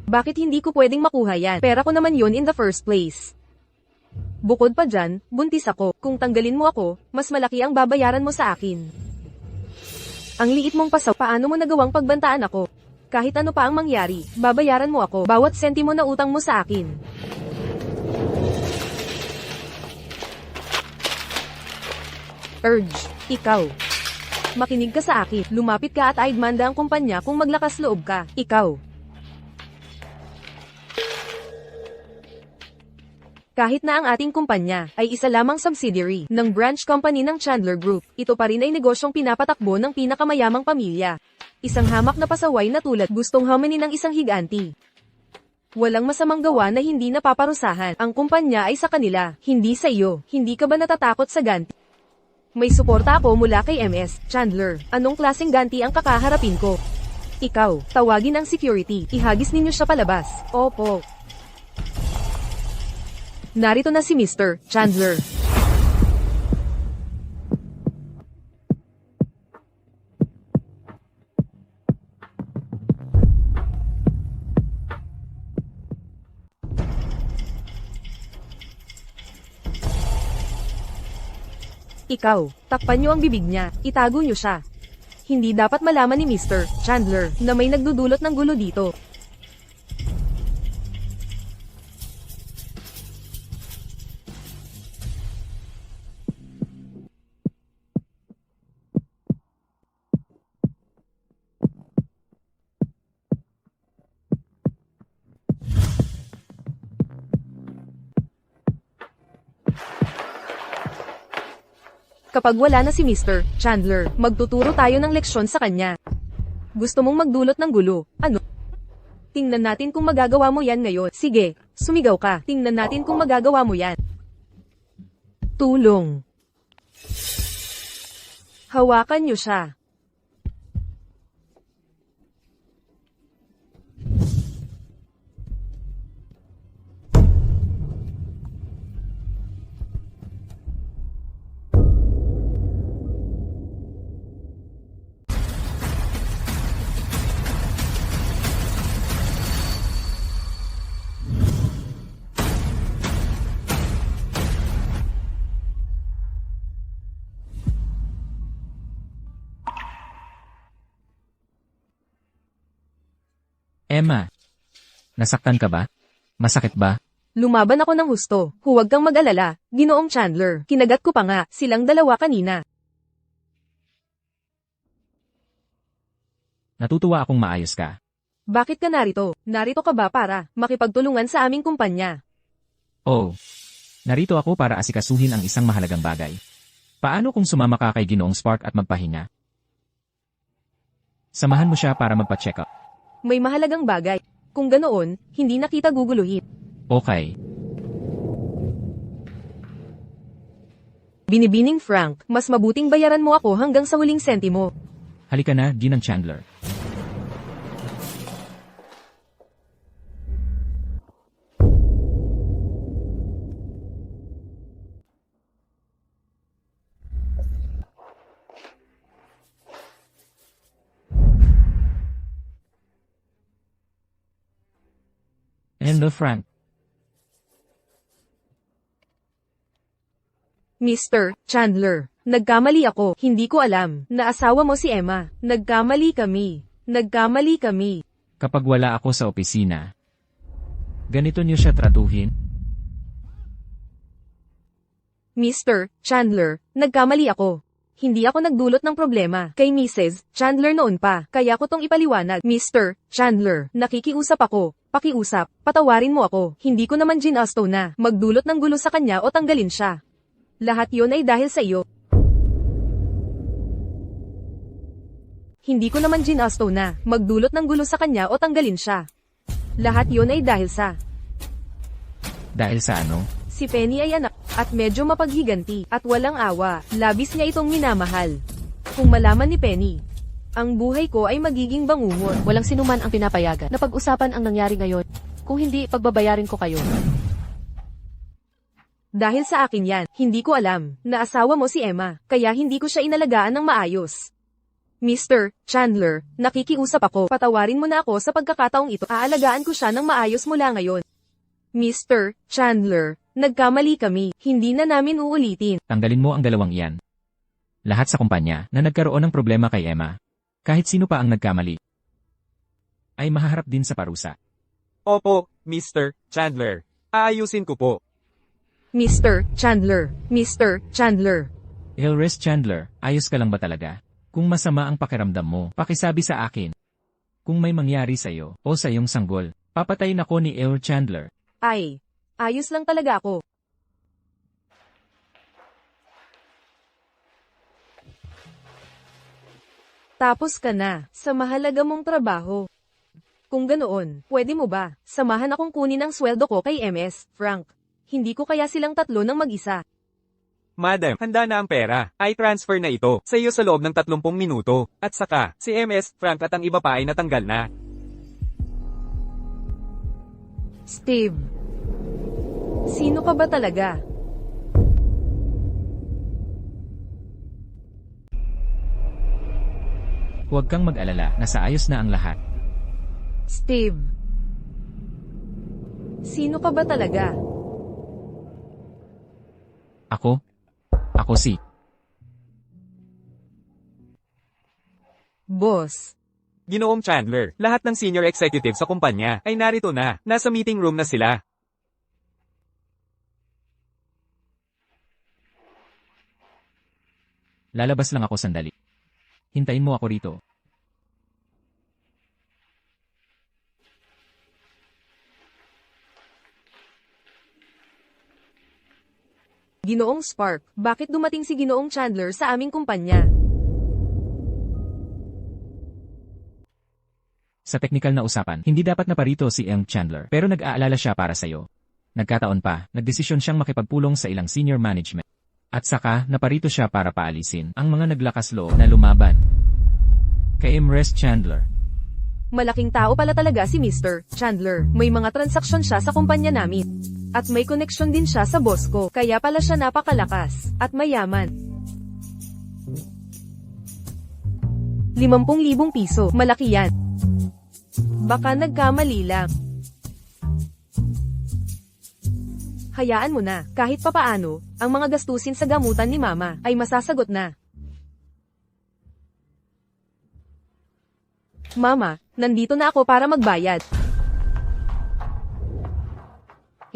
S1: Bakit hindi ko pwedeng makuha yan? Pera ko naman yon in the first place. Bukod pa dyan, buntis ako. Kung tanggalin mo ako, mas malaki ang babayaran mo sa akin. Ang liit mong pasaw, paano mo nagawang pagbantaan ako? Kahit ano pa ang mangyari, babayaran mo ako bawat sentimo na utang mo sa akin. Urge, ikaw. Makinig ka sa akin, lumapit ka at aidmanda ang kumpanya kung maglakas loob ka, ikaw. Kahit na ang ating kumpanya ay isa lamang subsidiary ng branch company ng Chandler Group, ito pa rin ay negosyong pinapatakbo ng pinakamayamang pamilya. Isang hamak na pasaway na tulad gustong haminin ng isang higanti. Walang masamang gawa na hindi napaparusahan. Ang kumpanya ay sa kanila, hindi sa iyo. Hindi ka ba natatakot sa ganti? May suporta ako mula kay MS, Chandler. Anong klaseng ganti ang kakaharapin ko? Ikaw, tawagin ang security. Ihagis ninyo siya palabas. Opo. Narito na si Mr. Chandler. Ikaw, takpan niyo ang bibig niya, itago niyo siya. Hindi dapat malaman ni Mr. Chandler na may nagdudulot ng gulo dito. Kapag wala na si Mr. Chandler, magtuturo tayo ng leksyon sa kanya. Gusto mong magdulot ng gulo, ano? Tingnan natin kung magagawa mo yan ngayon. Sige, sumigaw ka. Tingnan natin kung magagawa mo yan. Tulong. Hawakan niyo siya.
S4: Emma, nasaktan ka ba? Masakit ba?
S1: Lumaban ako ng husto. Huwag kang mag-alala, Ginoong Chandler. Kinagat ko pa nga, silang dalawa kanina.
S4: Natutuwa akong maayos ka.
S1: Bakit ka narito? Narito ka ba para makipagtulungan sa aming kumpanya?
S4: Oh, narito ako para asikasuhin ang isang mahalagang bagay. Paano kung sumama ka kay Ginoong Spark at magpahinga? Samahan mo siya para magpa-check up.
S1: May mahalagang bagay. Kung ganoon, hindi na kita guguluhin.
S4: Okay.
S1: Binibining Frank, mas mabuting bayaran mo ako hanggang sa huling sentimo.
S4: Halika na, Ginang Chandler. Hello, Frank.
S1: Mr. Chandler, nagkamali ako. Hindi ko alam na asawa mo si Emma. Nagkamali kami. Nagkamali kami.
S4: Kapag wala ako sa opisina, ganito niyo siya tratuhin?
S1: Mr. Chandler, nagkamali ako. Hindi ako nagdulot ng problema kay Mrs. Chandler noon pa, kaya ko tong ipaliwanag. Mr. Chandler, nakikiusap ako. Pakiusap, patawarin mo ako. Hindi ko naman ginasto na magdulot ng gulo sa kanya o tanggalin siya. Lahat yon ay dahil sa iyo. Hindi ko naman ginasto na magdulot ng gulo sa kanya o tanggalin siya. Lahat yon ay dahil sa...
S4: Dahil sa ano?
S1: Si Penny ay anak, at medyo mapaghiganti, at walang awa. Labis niya itong minamahal. Kung malaman ni Penny, ang buhay ko ay magiging bangungot.
S2: Walang sinuman ang pinapayagan na pag-usapan ang nangyari ngayon. Kung hindi, pagbabayarin ko kayo.
S1: Dahil sa akin yan, hindi ko alam na asawa mo si Emma, kaya hindi ko siya inalagaan ng maayos. Mr. Chandler, nakikiusap ako. Patawarin mo na ako sa pagkakataong ito. Aalagaan ko siya ng maayos mula ngayon. Mr. Chandler, nagkamali kami. Hindi na namin uulitin.
S4: Tanggalin mo ang dalawang iyan. Lahat sa kumpanya na nagkaroon ng problema kay Emma, kahit sino pa ang nagkamali, ay mahaharap din sa parusa.
S3: Opo, Mr. Chandler. Aayusin ko po.
S1: Mr. Chandler, Mr. Chandler.
S4: Hilris Chandler, ayos ka lang ba talaga? Kung masama ang pakiramdam mo, pakisabi sa akin. Kung may mangyari sa'yo o sa iyong sanggol, papatayin ako ni El Chandler.
S1: Ay, ayos lang talaga ako. Tapos ka na sa mahalaga mong trabaho. Kung ganoon, pwede mo ba samahan akong kunin ang sweldo ko kay MS, Frank? Hindi ko kaya silang tatlo ng mag-isa.
S3: Madam, handa na ang pera. I-transfer na ito sa iyo sa loob ng 30 minuto. At saka, si MS, Frank at ang iba pa ay natanggal na.
S1: Steve, sino ka ba talaga?
S4: Huwag kang mag-alala, nasa ayos na ang lahat.
S1: Steve, sino ka ba talaga?
S4: Ako si
S1: Boss.
S3: Ginoong Chandler, lahat ng senior executive sa kumpanya ay narito na, nasa meeting room na sila.
S4: Lalabas lang ako sandali. Hintayin mo ako rito.
S1: Ginoong Spark, bakit dumating si Ginoong Chandler sa aming kumpanya?
S4: Sa technical na usapan, hindi dapat na parito si M. Chandler, pero nag-aalala siya para sa'yo. Nagkataon pa, nagdesisyon siyang makipagpulong sa ilang senior management. At saka, naparito siya para paalisin ang mga naglakas loob na lumaban. Kay Imres Chandler.
S1: Malaking tao pala talaga si Mr. Chandler. May mga transaksyon siya sa kumpanya namin. At may koneksyon din siya sa boss ko, kaya pala siya napakalakas at mayaman. 50,000 piso, malaki yan. Baka nagkamali lang. Hayaan mo na, kahit papaano, ang mga gastusin sa gamutan ni Mama ay masasagot na. Mama, nandito na ako para magbayad.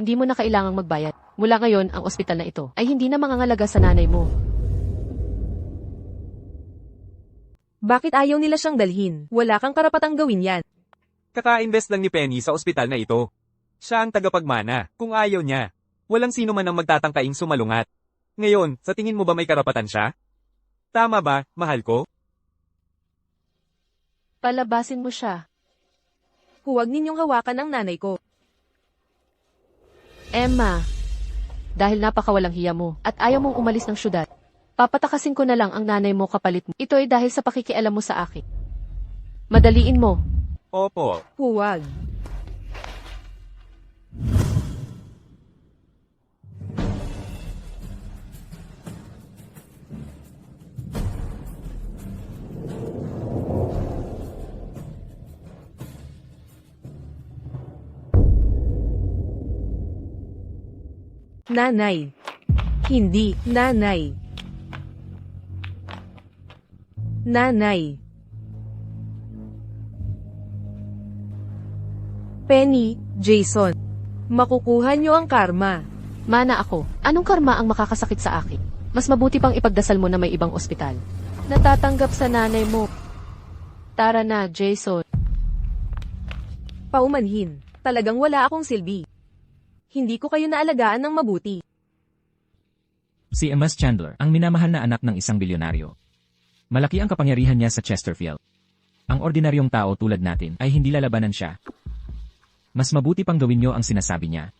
S2: Hindi mo na kailangang magbayad. Mula ngayon, ang ospital na ito ay hindi na mangangalaga sa nanay mo.
S1: Bakit ayaw nila siyang dalhin? Wala kang karapatang gawin yan.
S3: Kaka-invest lang ni Penny sa ospital na ito. Siya ang tagapagmana, kung ayaw niya. Walang sino man ang magtatangkaing sumalungat. Ngayon, sa tingin mo ba may karapatan siya? Tama ba, mahal ko?
S2: Palabasin mo siya.
S1: Huwag ninyong hawakan ang nanay ko.
S2: Emma, dahil napakawalang hiya mo at ayaw mong umalis ng syudad, papatakasin ko na lang ang nanay mo kapalit mo. Ito ay dahil sa pakikialam mo sa akin. Madaliin mo.
S3: Opo.
S1: Huwag. Nanay. Hindi, nanay. Nanay. Penny, Jason. Makukuha niyo ang karma.
S2: Mana ako, anong karma ang makakasakit sa akin? Mas mabuti pang ipagdasal mo na may ibang ospital. Natatanggap sa nanay mo. Tara na, Jason.
S1: Paumanhin. Talagang wala akong silbi. Hindi ko kayo naalagaan ng mabuti.
S4: Si Emma Chandler, ang minamahal na anak ng isang bilyonaryo. Malaki ang kapangyarihan niya sa Chesterfield. Ang ordinaryong tao tulad natin ay hindi lalabanan siya. Mas mabuti pang gawin niyo ang sinasabi niya.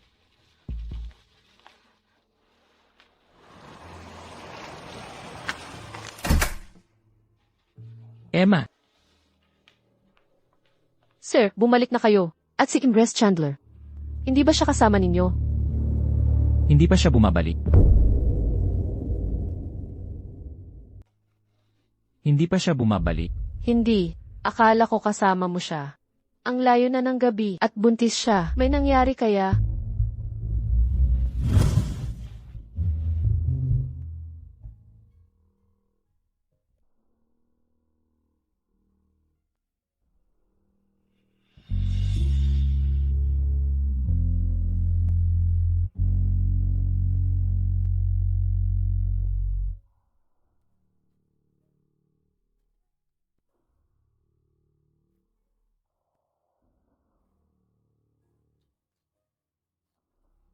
S4: Emma,
S2: Sir, bumalik na kayo. At si Imres Chandler. Hindi ba siya kasama ninyo?
S4: hindi pa siya bumabalik. Hindi pa siya bumabalik.
S2: Hindi. Akala ko kasama mo siya. Ang layo na ng gabi at buntis siya. May nangyari kaya?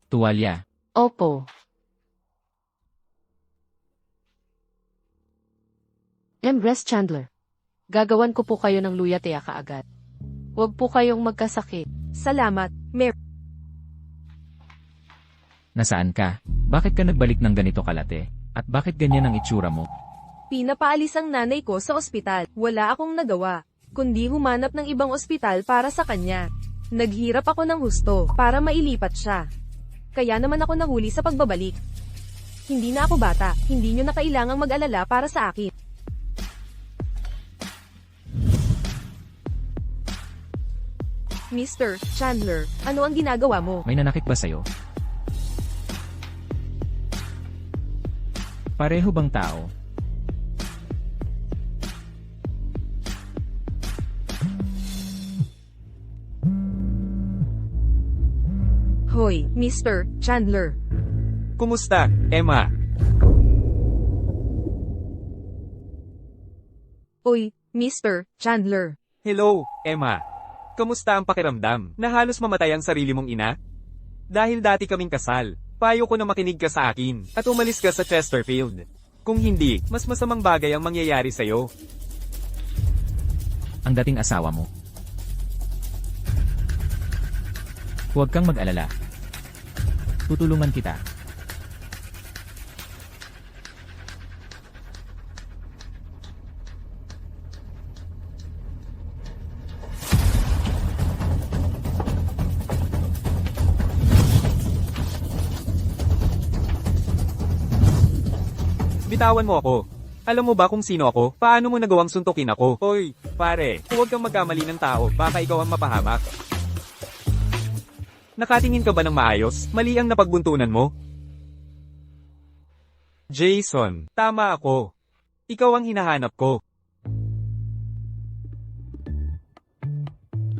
S4: Tuwalya.
S2: Opo. Imres Chandler. Gagawan ko po kayo ng luya tiya kaagad. Huwag po kayong magkasakit.
S1: Salamat, Mary.
S4: Nasaan ka? Bakit ka nagbalik ng ganito kalate? At bakit ganyan ang itsura mo?
S1: Pinapaalis ang nanay ko sa ospital. Wala akong nagawa, kundi humanap ng ibang ospital para sa kanya. Naghirap ako ng husto para mailipat siya. Kaya naman ako nahuli sa pagbabalik. Hindi na ako bata, hindi nyo na kailangang mag-alala para sa akin. Mr. Chandler, ano ang ginagawa mo?
S4: May nanakit ba sa'yo? Pareho bang tao?
S1: Hoy, Mr. Chandler.
S3: Kumusta, Emma?
S1: Oy, Mr. Chandler.
S3: Hello, Emma. Kamusta ang pakiramdam na halos mamatay ang sarili mong ina? Dahil dati kaming kasal, payo ko na makinig ka sa akin at umalis ka sa Chesterfield. Kung hindi, mas masamang bagay ang mangyayari sa'yo.
S4: Ang dating asawa mo. Huwag kang mag-alala. Tutulungan kita.
S3: Bitawan mo ako. Alam mo ba kung sino ako? Paano mo nagawang suntukin ako? Hoy, pare, huwag kang magkamali ng tao, baka ikaw ang mapahamak. Nakatingin ka ba ng maayos? Mali ang napagbuntunan mo? Jason, tama ako. Ikaw ang hinahanap ko.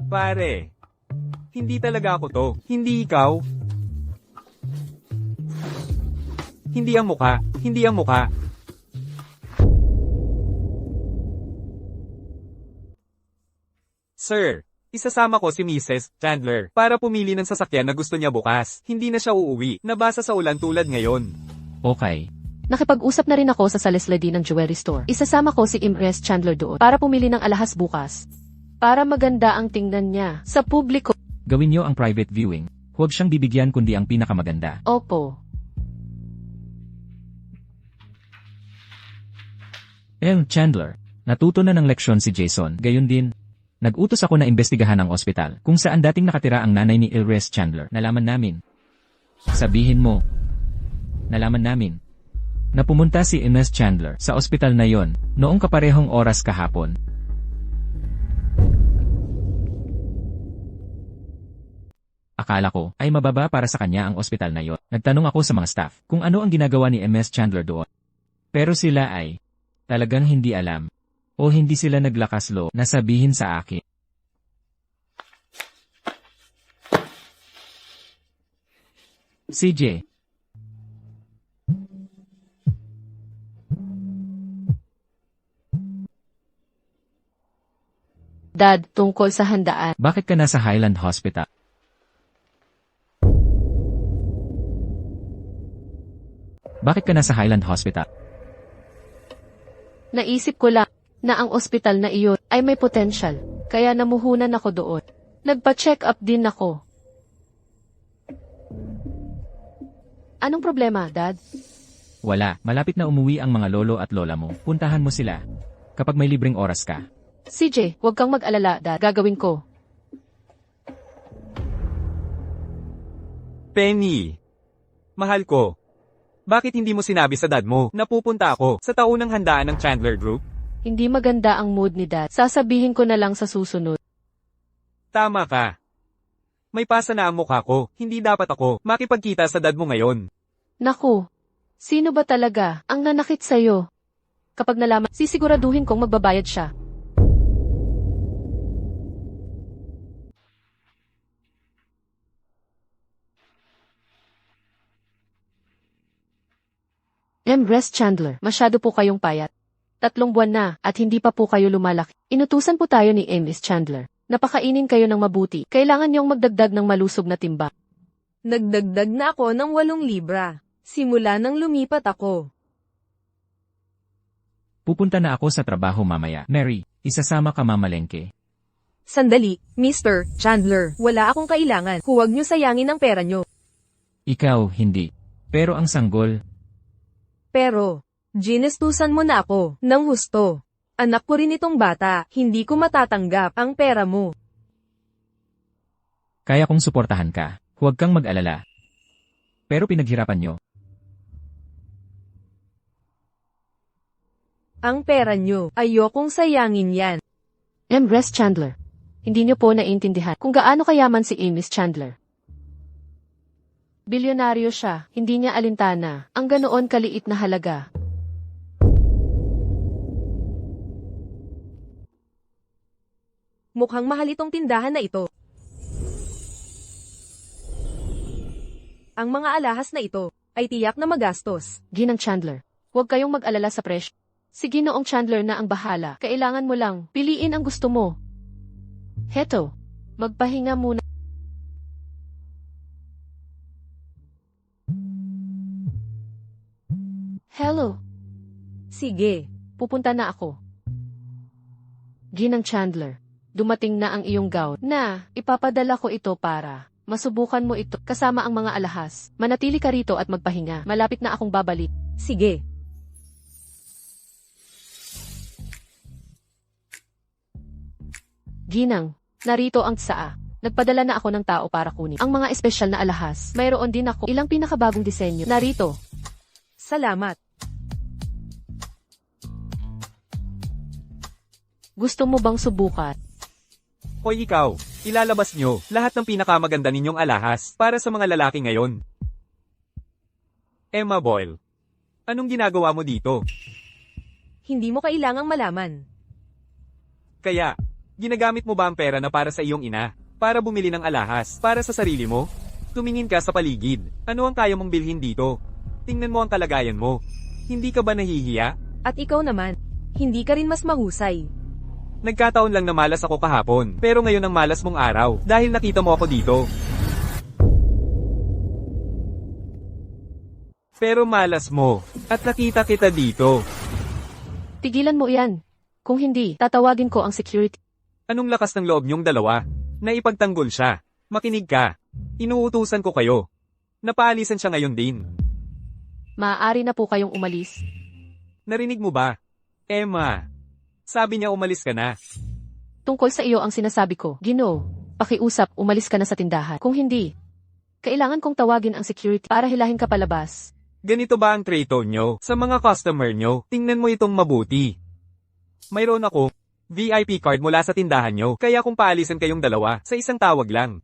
S3: Pare, hindi talaga ako to. Hindi ikaw. Hindi ang mukha. Hindi ang mukha. Sir, isasama ko si Mrs. Chandler para pumili ng sasakyan na gusto niya bukas. Hindi na siya uuwi. Nabasa sa ulan tulad ngayon.
S4: Okay.
S2: Nakipag-usap na rin ako sa Sales Lady ng jewelry store. Isasama ko si Imres Chandler doon para pumili ng alahas bukas. Para maganda ang tingnan niya sa publiko.
S4: Gawin niyo ang private viewing. Huwag siyang bibigyan kundi ang pinakamaganda.
S2: Opo.
S4: Chandler. Natuto na ng leksyon si Jason. Gayon din, nag-utos ako na imbestigahan ang ospital kung saan dating nakatira ang nanay ni Ilres Chandler. Nalaman namin. Sabihin mo. Nalaman namin na pumunta si Ines Chandler sa ospital na yon noong kaparehong oras kahapon. Akala ko ay mababa para sa kanya ang ospital na yon. Nagtanong ako sa mga staff kung ano ang ginagawa ni Ms. Chandler doon. Pero sila ay talagang hindi alam o hindi sila naglakas loob na sabihin sa akin. CJ.
S2: Dad, tungkol sa handaan.
S4: Bakit ka nasa Highland Hospital? Bakit ka nasa Highland Hospital?
S2: Naisip ko lang na ang ospital na iyon ay may potential, kaya namuhunan ako doon. Nagpa-check up din ako. Anong problema, Dad?
S4: Wala, malapit na umuwi ang mga lolo at lola mo. Puntahan mo sila kapag may libreng oras ka.
S2: CJ, huwag kang mag-alala, Dad. Gagawin ko.
S3: Penny. Mahal ko. Bakit hindi mo sinabi sa dad mo na pupunta ako sa taunang handaan ng Chandler Group?
S2: Hindi maganda ang mood ni Dad. Sasabihin ko na lang sa susunod.
S3: Tama ka. May pasa na ang mukha ko, hindi dapat ako makipagkita sa dad mo ngayon.
S2: Naku, sino ba talaga ang nanakit sa'yo? Kapag nalaman, sisiguraduhin kong magbabayad siya. Res Chandler, masyado po kayong payat. 3 buwan na at hindi pa po kayo lumalaki. Inutusan po tayo ni Ms. Chandler. Napakainin kayo ng mabuti. Kailangan niyong magdagdag ng malusog na timba.
S1: Nagdagdag na ako ng 8 libra. Simula nang lumipat ako.
S4: Pupunta na ako sa trabaho mamaya. Mary, isasama ka mamalengke.
S1: Sandali, Mr. Chandler. Wala akong kailangan. Huwag niyo sayangin ang pera niyo.
S4: Ikaw, hindi. Pero ang sanggol,
S1: Pero, ginestusan mo na ako ng husto. Anak ko rin itong bata, hindi ko matatanggap ang pera mo.
S4: kaya kong suportahan ka. Huwag kang mag-alala. Pero pinaghirapan nyo.
S1: Ang pera niyo, ayokong sayangin yan.
S2: Res Chandler, hindi niyo po naiintindihan kung gaano kayaman si Ms. Chandler. Bilyonaryo siya, hindi niya alintana ang ganoon kaliit na halaga.
S1: Mukhang mahal itong tindahan na ito. Ang mga alahas na ito ay tiyak na magastos.
S2: Ginang Chandler, huwag kayong mag-alala sa presyo. Si Ginoong Chandler na ang bahala. Kailangan mo lang piliin ang gusto mo. Heto, magpahinga muna. Hello,
S1: Sige.
S2: pupunta na ako. Ginang Chandler, dumating na ang iyong gown na ipapadala ko ito para masubukan mo ito kasama ang mga alahas. Manatili ka rito at magpahinga. Malapit na akong babalik.
S1: Sige.
S2: Ginang, narito ang tsaa. Nagpadala na ako ng tao para kunin ang mga espesyal na alahas. Mayroon din ako ilang pinakabagong disenyo. Narito.
S1: Salamat.
S2: Gusto mo bang subukan?
S3: Hoy ikaw, ilalabas nyo lahat ng pinakamaganda ninyong alahas para sa mga lalaki ngayon. Emma Boyle, anong ginagawa mo dito?
S1: Hindi mo kailangang malaman.
S3: Kaya, ginagamit mo ba ang pera na para sa iyong ina? Para bumili ng alahas? Para sa sarili mo? Tumingin ka sa paligid. Ano ang kaya mong bilhin dito? Tingnan mo ang kalagayan mo. Hindi ka ba nahihiya?
S1: At ikaw naman, hindi ka rin mas mahusay.
S3: Nagkataon lang na malas ako kahapon, pero ngayon ang malas mong araw, dahil nakita mo ako dito. Pero malas mo, at nakita kita dito.
S2: Tigilan mo yan. Kung hindi, tatawagin ko ang security.
S3: Anong lakas ng loob niyong dalawa? Naipagtanggol siya. Makinig ka. Inuutusan ko kayo. Napaalisan siya ngayon din.
S2: Maaari na po kayong umalis.
S3: Narinig mo ba? Emma. Sabi niya umalis ka na.
S2: Tungkol sa iyo ang sinasabi ko. Ginoo, pakiusap, umalis ka na sa tindahan. Kung hindi, kailangan kong tawagin ang security para hilahin ka palabas.
S3: Ganito ba ang trato nyo sa mga customer nyo? Tingnan mo itong mabuti. Mayroon ako VIP card mula sa tindahan nyo, kaya kung paalisin kayong dalawa, sa isang tawag lang.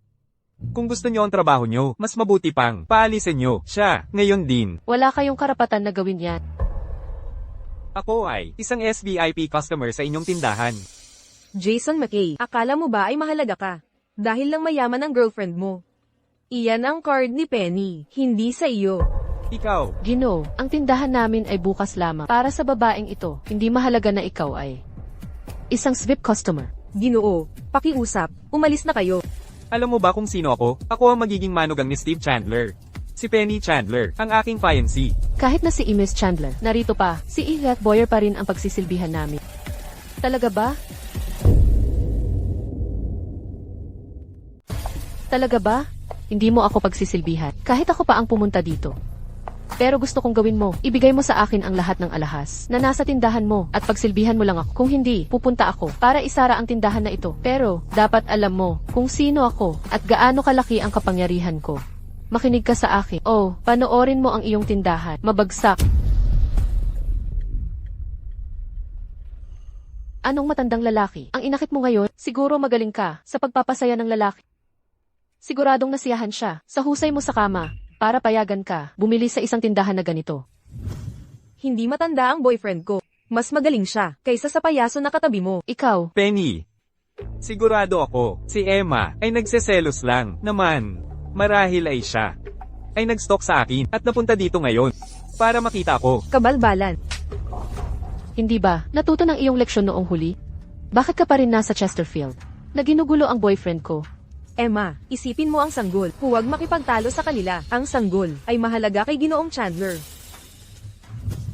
S3: Kung gusto nyo ang trabaho nyo, mas mabuti pang paalisin nyo siya ngayon din.
S2: Wala kayong karapatan na gawin yan.
S3: Ako ay isang SVIP customer sa inyong tindahan.
S1: Jason McKay, akala mo ba ay mahalaga ka? Dahil lang mayaman ang girlfriend mo. Iyan ang card ni Penny, hindi sa iyo.
S3: Ikaw,
S2: Ginoo, ang tindahan namin ay bukas lamang. Para sa babaeng ito, hindi mahalaga na ikaw ay isang VIP customer.
S1: Ginoo, pakiusap, umalis na kayo.
S3: alam mo ba kung sino ako? Ako ang magiging manugang ni Steve Chandler. Si Penny Chandler, ang aking fiancé.
S2: Kahit na si Miss Chandler, narito pa, si Elliot Boyer pa rin ang pagsisilbihan namin. Talaga ba? Talaga ba? Hindi mo ako pagsisilbihan, kahit ako pa ang pumunta dito. Pero gusto kong gawin mo, ibigay mo sa akin ang lahat ng alahas na nasa tindahan mo at pagsilbihan mo lang ako. Kung hindi, pupunta ako para isara ang tindahan na ito. Pero, dapat alam mo kung sino ako at gaano kalaki ang kapangyarihan ko. Makinig ka sa akin. Oh, panoorin mo ang iyong tindahan. Mabagsak. Anong matandang lalaki? Ang inakit mo ngayon, siguro magaling ka sa pagpapasaya ng lalaki. Siguradong nasiyahan siya sa husay mo sa kama para payagan ka bumili sa isang tindahan na ganito.
S1: Hindi matanda ang boyfriend ko. Mas magaling siya kaysa sa payaso na katabi mo.
S2: Ikaw,
S3: Penny. Sigurado ako, si Emma ay nagseselos lang naman. Marahil ay siya ay nag-stalk sa akin at napunta dito ngayon para makita ko.
S1: Kabalbalan.
S2: hindi ba natuto ng iyong leksyon noong huli? Bakit ka pa rin nasa Chesterfield? Naginugulo ang boyfriend ko.
S1: Emma, isipin mo ang sanggol. Huwag makipagtalo sa kanila. Ang sanggol ay mahalaga kay Ginoong Chandler.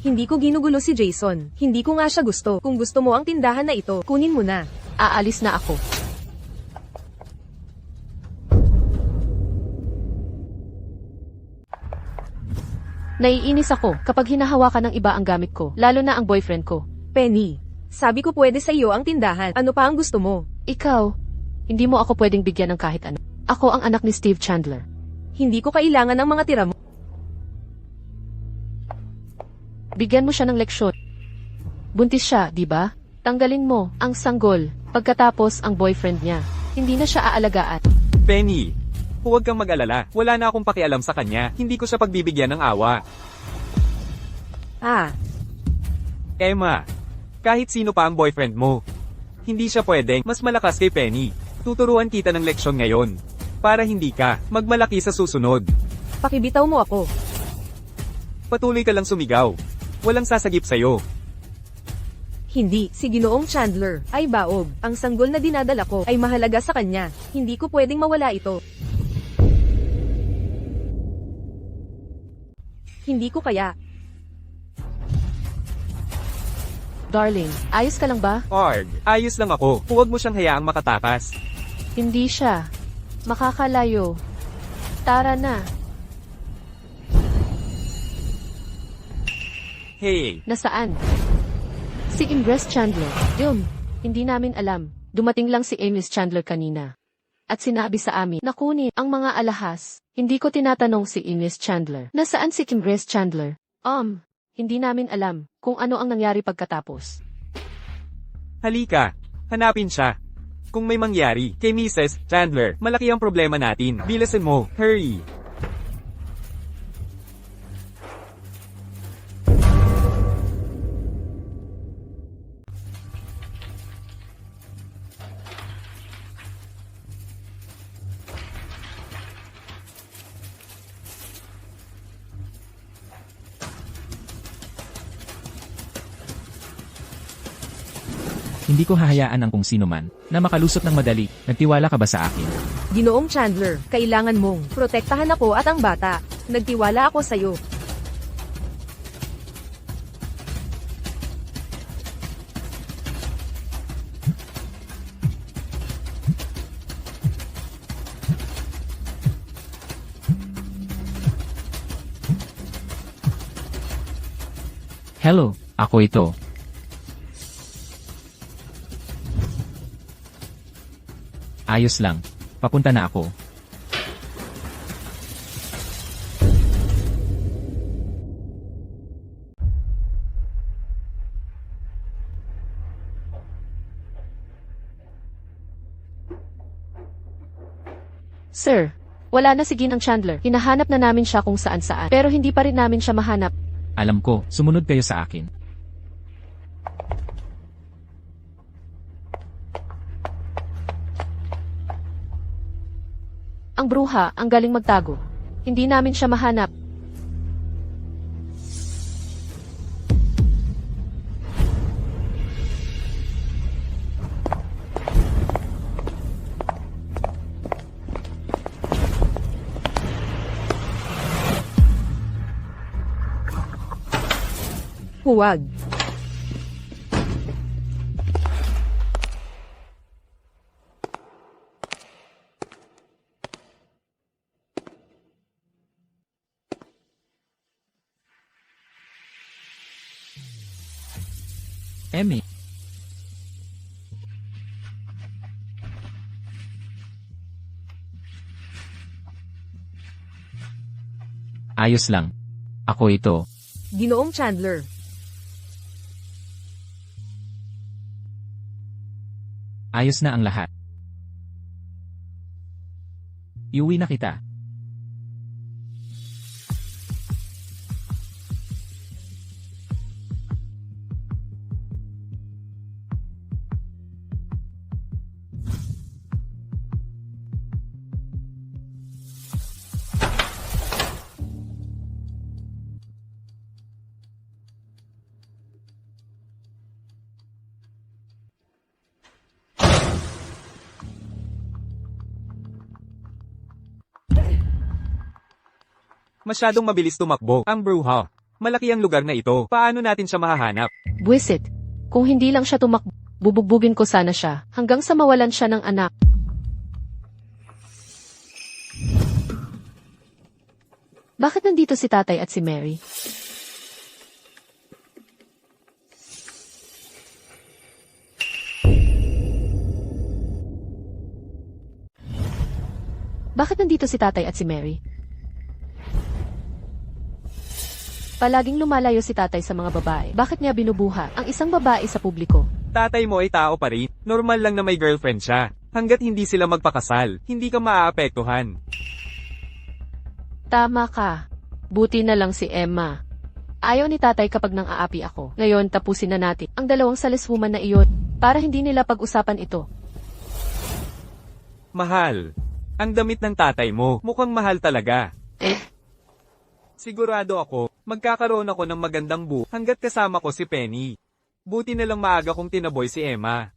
S1: Hindi ko ginugulo si Jason. Hindi ko nga siya gusto. Kung gusto mo ang tindahan na ito, kunin mo na.
S2: Aalis na ako. Naiinis ako kapag hinahawakan ng iba ang gamit ko, lalo na ang boyfriend ko.
S1: Penny, sabi ko pwede sa iyo ang tindahan. Ano pa ang gusto mo?
S2: Ikaw, hindi mo ako pwedeng bigyan ng kahit ano. Ako ang anak ni Steve Chandler.
S1: Hindi ko kailangan ng mga tira mo.
S2: Bigyan mo siya ng leksyon. Buntis siya, di ba? Tanggalin mo ang sanggol. Pagkatapos ang boyfriend niya, hindi na siya aalagaan.
S3: Penny, huwag kang mag-alala. Wala na akong pakialam sa kanya. Hindi ko siya pagbibigyan ng awa.
S1: Ah,
S3: Emma, kahit sino pa ang boyfriend mo, hindi siya pwedeng mas malakas kay Penny. Tuturuan kita ng leksyon ngayon para hindi ka magmalaki sa susunod.
S1: Pakibitaw mo ako.
S3: Patuloy ka lang sumigaw. Walang sasagip sa'yo.
S1: Hindi, si Ginoong Chandler, ay baog. Ang sanggol na dinadala ko, ay mahalaga sa kanya. Hindi ko pwedeng mawala ito. Hindi ko kaya.
S2: Darling, ayos ka lang ba?
S3: Arg, ayos lang ako. Huwag mo siyang hayaang makatakas.
S2: Hindi siya. Makakalayo. Tara na.
S3: Hey,
S2: Nasaan? Si Ingress Chandler. Hindi namin alam. Dumating lang si Amos Chandler kanina. At sinabi sa amin na kunin ang mga alahas. Hindi ko tinatanong si Amos Chandler. Nasaan si Ingress Chandler? Hindi namin alam kung ano ang nangyari pagkatapos.
S3: halika. Hanapin siya. Kung may mangyari kay Mrs. Chandler, malaki ang problema natin. Bilisan mo. Hurry.
S4: Hindi ko hahayaan ang kung sino man na makalusot ng madali. Nagtiwala ka ba sa akin?
S1: Ginoong Chandler, kailangan mong protektahan ako at ang bata. Nagtiwala ako sa'yo.
S4: Hello, ako ito. Ayos lang. Papunta na ako.
S2: Sir, wala na si Ginang Chandler. Hinahanap na namin siya kung saan-saan. Pero hindi pa rin namin siya mahanap.
S4: Alam ko, sumunod kayo sa akin.
S2: Ang bruha, ang galing magtago. Hindi namin siya mahanap.
S1: Huwag.
S4: Emmy. Ayos lang. Ako ito.
S1: Ginoong Chandler.
S4: Ayos na ang lahat. Iuwi na kita.
S3: Masyadong mabilis tumakbo ang bruha. Malaki ang lugar na ito. Paano natin siya mahahanap?
S2: Buwisit. Kung hindi lang siya tumakbo, bubugbugin ko sana siya hanggang sa mawalan siya ng anak. Bakit nandito si tatay at si Mary? Bakit nandito si tatay at si Mary? Palaging lumalayo si tatay sa mga babae. Bakit niya binubuha ang isang babae sa publiko?
S3: Tatay mo ay tao pa rin. Normal lang na may girlfriend siya. Hanggat hindi sila magpakasal, hindi ka maaapektuhan.
S2: Tama ka. Buti na lang si Emma. Ayaw ni tatay kapag nang aapi ako. Ngayon, tapusin na natin ang dalawang saleswoman na iyon para hindi nila pag-usapan ito.
S3: Mahal. Ang damit ng tatay mo, mukhang mahal talaga. Sigurado ako, magkakaroon ako ng magandang hanggat kasama ko si Penny. Buti na lang maaga kong tinaboy si Emma.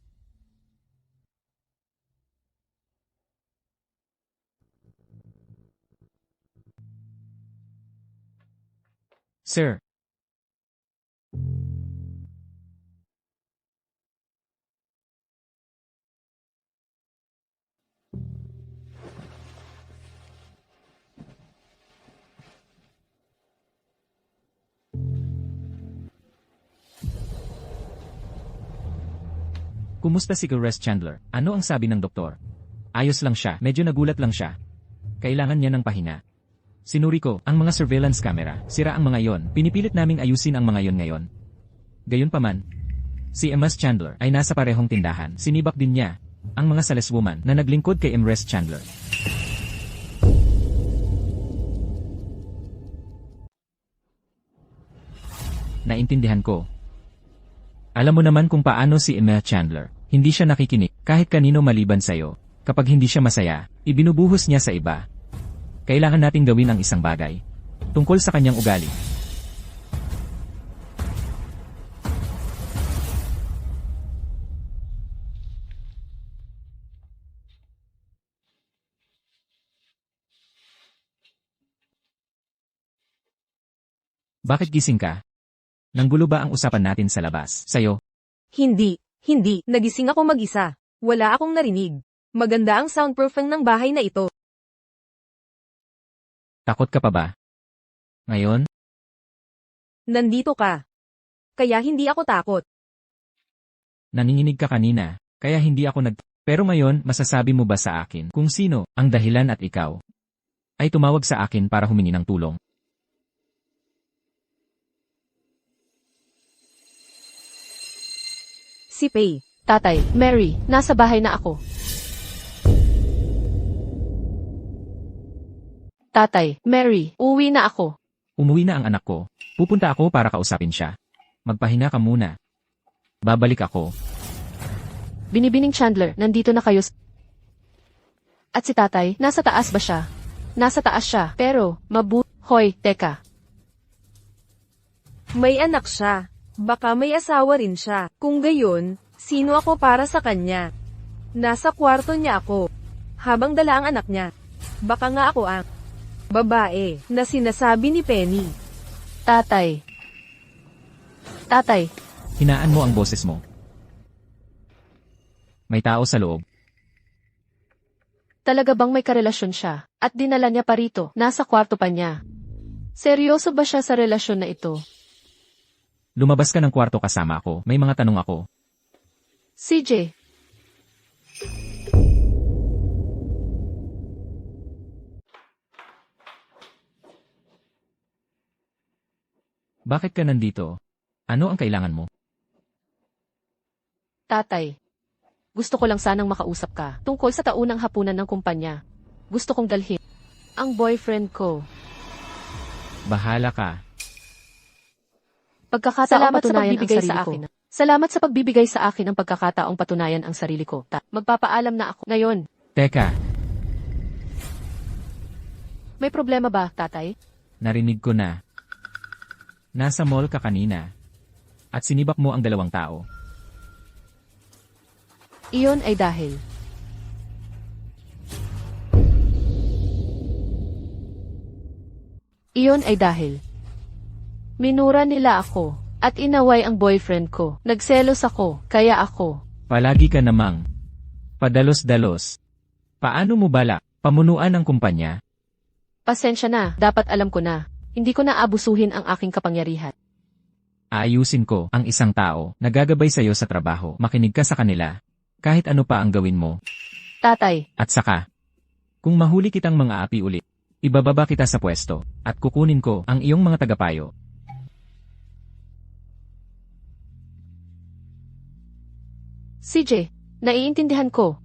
S4: Sir, kumusta si Gores Chandler? Ano ang sabi ng doktor? Ayos lang siya, medyo nagulat lang siya. Kailangan niya ng pahinga. Sinuri ko, ang mga surveillance camera, sira ang mga yon, pinipilit naming ayusin ang mga yon ngayon. Gayunpaman, si Emma Chandler ay nasa parehong tindahan, sinibak din niya ang mga saleswoman na naglingkod kay Emrys Chandler. Naintindihan ko. Alam mo naman kung paano si Emma Chandler, hindi siya nakikinig kahit kanino maliban sa'yo. Kapag hindi siya masaya, ibinubuhos niya sa iba. Kailangan nating gawin ang isang bagay tungkol sa kanyang ugali. Bakit gising ka? Nanggulo ba ang usapan natin sa labas? Sa'yo?
S1: Hindi. Nagising ako mag-isa. Wala akong narinig. Maganda ang soundproofing ng bahay na ito.
S4: Takot ka pa ba? Ngayon?
S1: Nandito ka. Kaya hindi ako takot.
S4: Naninginig ka kanina, kaya hindi ako Pero ngayon, masasabi mo ba sa akin kung sino ang dahilan at ikaw ay tumawag sa akin para humingi ng tulong?
S1: Si Pei.
S2: Tatay, Mary, nasa bahay na ako. Tatay, Mary, uwi na ako.
S4: Umuwi na ang anak ko. Pupunta ako para kausapin siya. Magpahinga ka muna. Babalik ako.
S2: Binibining Chandler, nandito na kayo. At si tatay, nasa taas ba siya? Nasa taas siya, pero, Hoy, teka.
S1: May anak siya. Baka may asawa rin siya. Kung gayon, sino ako para sa kanya? Nasa kwarto niya ako. Habang dala ang anak niya. Baka nga ako ang babae na sinasabi ni Penny.
S2: Tatay. Tatay,
S4: Hinaan mo ang boses mo. May tao sa loob.
S2: talaga bang may karelasyon siya? At dinala niya pa rito, nasa kwarto pa niya. Seryoso ba siya sa relasyon na ito?
S4: Lumabas ka ng kwarto kasama ako. May mga tanong ako.
S2: CJ,
S4: Bakit ka nandito? Ano ang kailangan mo?
S2: tatay. Gusto ko lang sanang makausap ka tungkol sa taunang hapunan ng kumpanya. Gusto kong dalhin ang boyfriend ko.
S4: Bahala ka.
S2: Pagkakataong patunayan ang sarili ko. Salamat sa pagbibigay sa akin ng pagkakataong patunayan ang sarili ko. Magpapaalam na ako ngayon.
S4: Teka,
S2: May problema ba, tatay?
S4: narinig ko na. Nasa mall ka kanina. At sinibak mo ang 2 tao.
S2: Iyon ay dahil minura nila ako at inaway ang boyfriend ko. Nagselos ako, kaya ako.
S4: Palagi ka namang padalos-dalos. Paano mo balak pamunuan ang kumpanya?
S2: Pasensya na, dapat alam ko na. Hindi ko na abusuhin ang aking kapangyarihan.
S4: Aayusin ko ang isang tao na gagabay sa'yo sa trabaho. Makinig ka sa kanila. Kahit ano pa ang gawin mo.
S2: Tatay,
S4: At saka, kung mahuli kitang mga api ulit, ibababa kita sa pwesto at kukunin ko ang iyong mga tagapayo.
S2: CJ, naiintindihan ko.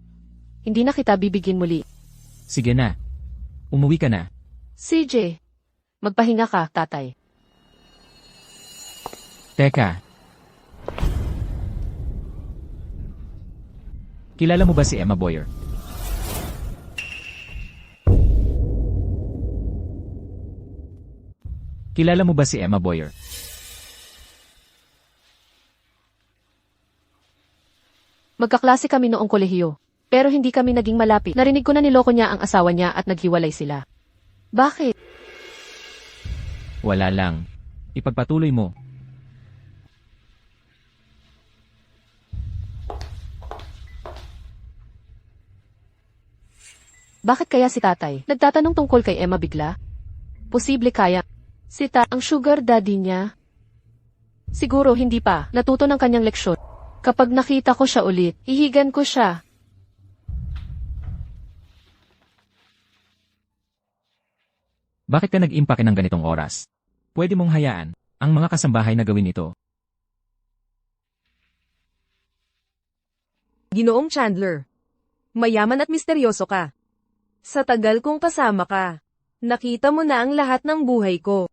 S2: Hindi na kita bibigyan muli.
S4: Sige na. Umuwi ka na.
S2: CJ, magpahinga ka, tatay.
S4: Teka. Kilala mo ba si Emma Boyer? Kilala mo ba si Emma Boyer?
S2: Magkaklase kami noong kolehiyo. Pero hindi kami naging malapit. Narinig ko na niloko niya ang asawa niya at naghiwalay sila. Bakit?
S4: Wala lang. Ipagpatuloy mo.
S2: Bakit kaya si tatay? Nagtatanong tungkol kay Emma bigla? Posible kaya. Ang sugar daddy niya? Siguro hindi pa. Natuto ng kanyang leksyon. Kapag nakita ko siya ulit, hihigan ko siya.
S4: Bakit ka nag-impake ng ganitong oras? Pwede mong hayaan ang mga kasambahay na gawin ito.
S1: Ginoong Chandler. Mayaman at misteryoso ka. Sa tagal kong kasama ka, nakita mo na ang lahat ng buhay ko.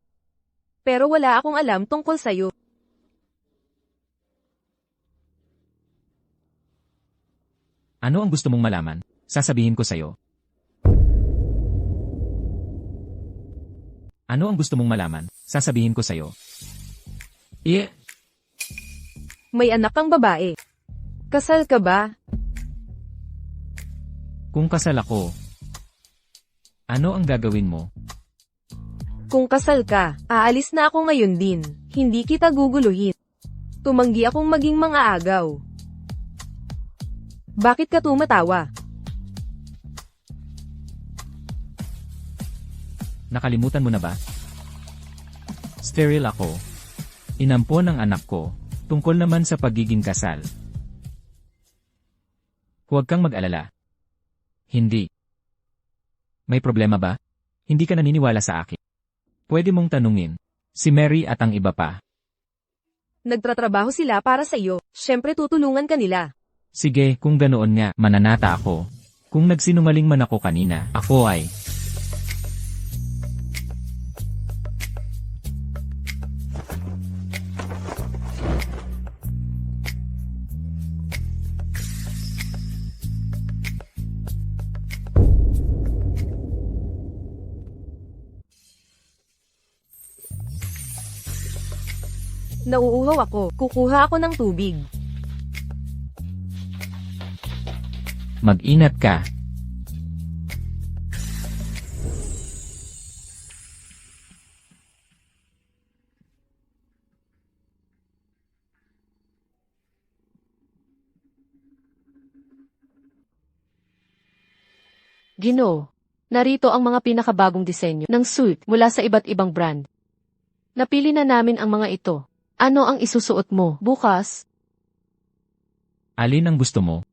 S1: Pero wala akong alam tungkol sa'yo.
S4: Ano ang gusto mong malaman? Sasabihin ko sa'yo. Ano ang gusto mong malaman? Sasabihin ko sa'yo.
S1: May anak kang babae. Kasal ka ba?
S4: Kung kasal ako, ano ang gagawin mo?
S1: Kung kasal ka, aalis na ako ngayon din. Hindi kita guguluhin. Tumanggi akong maging mga agaw. Bakit ka tumatawa?
S4: Nakalimutan mo na ba? Sterile ako. Inampon ang anak ko, tungkol naman sa pagiging kasal. Huwag kang mag-alala. Hindi. May problema ba? Hindi ka naniniwala sa akin. Pwede mong tanungin si Mary at ang iba pa.
S1: Nagtatrabaho sila para sa iyo. Siyempre tutulungan ka nila.
S4: Sige, kung ganoon nga, mananata ako. Kung nagsinungaling man ako kanina, ako ay...
S1: Nauuhaw ako. Kukuha ako ng tubig.
S4: Mag-ingat ka.
S2: Ginoo, narito ang mga pinakabagong disenyo ng suit mula sa iba't ibang brand. Napili na namin ang mga ito. Ano ang isusuot mo bukas?
S4: Alin ang gusto mo?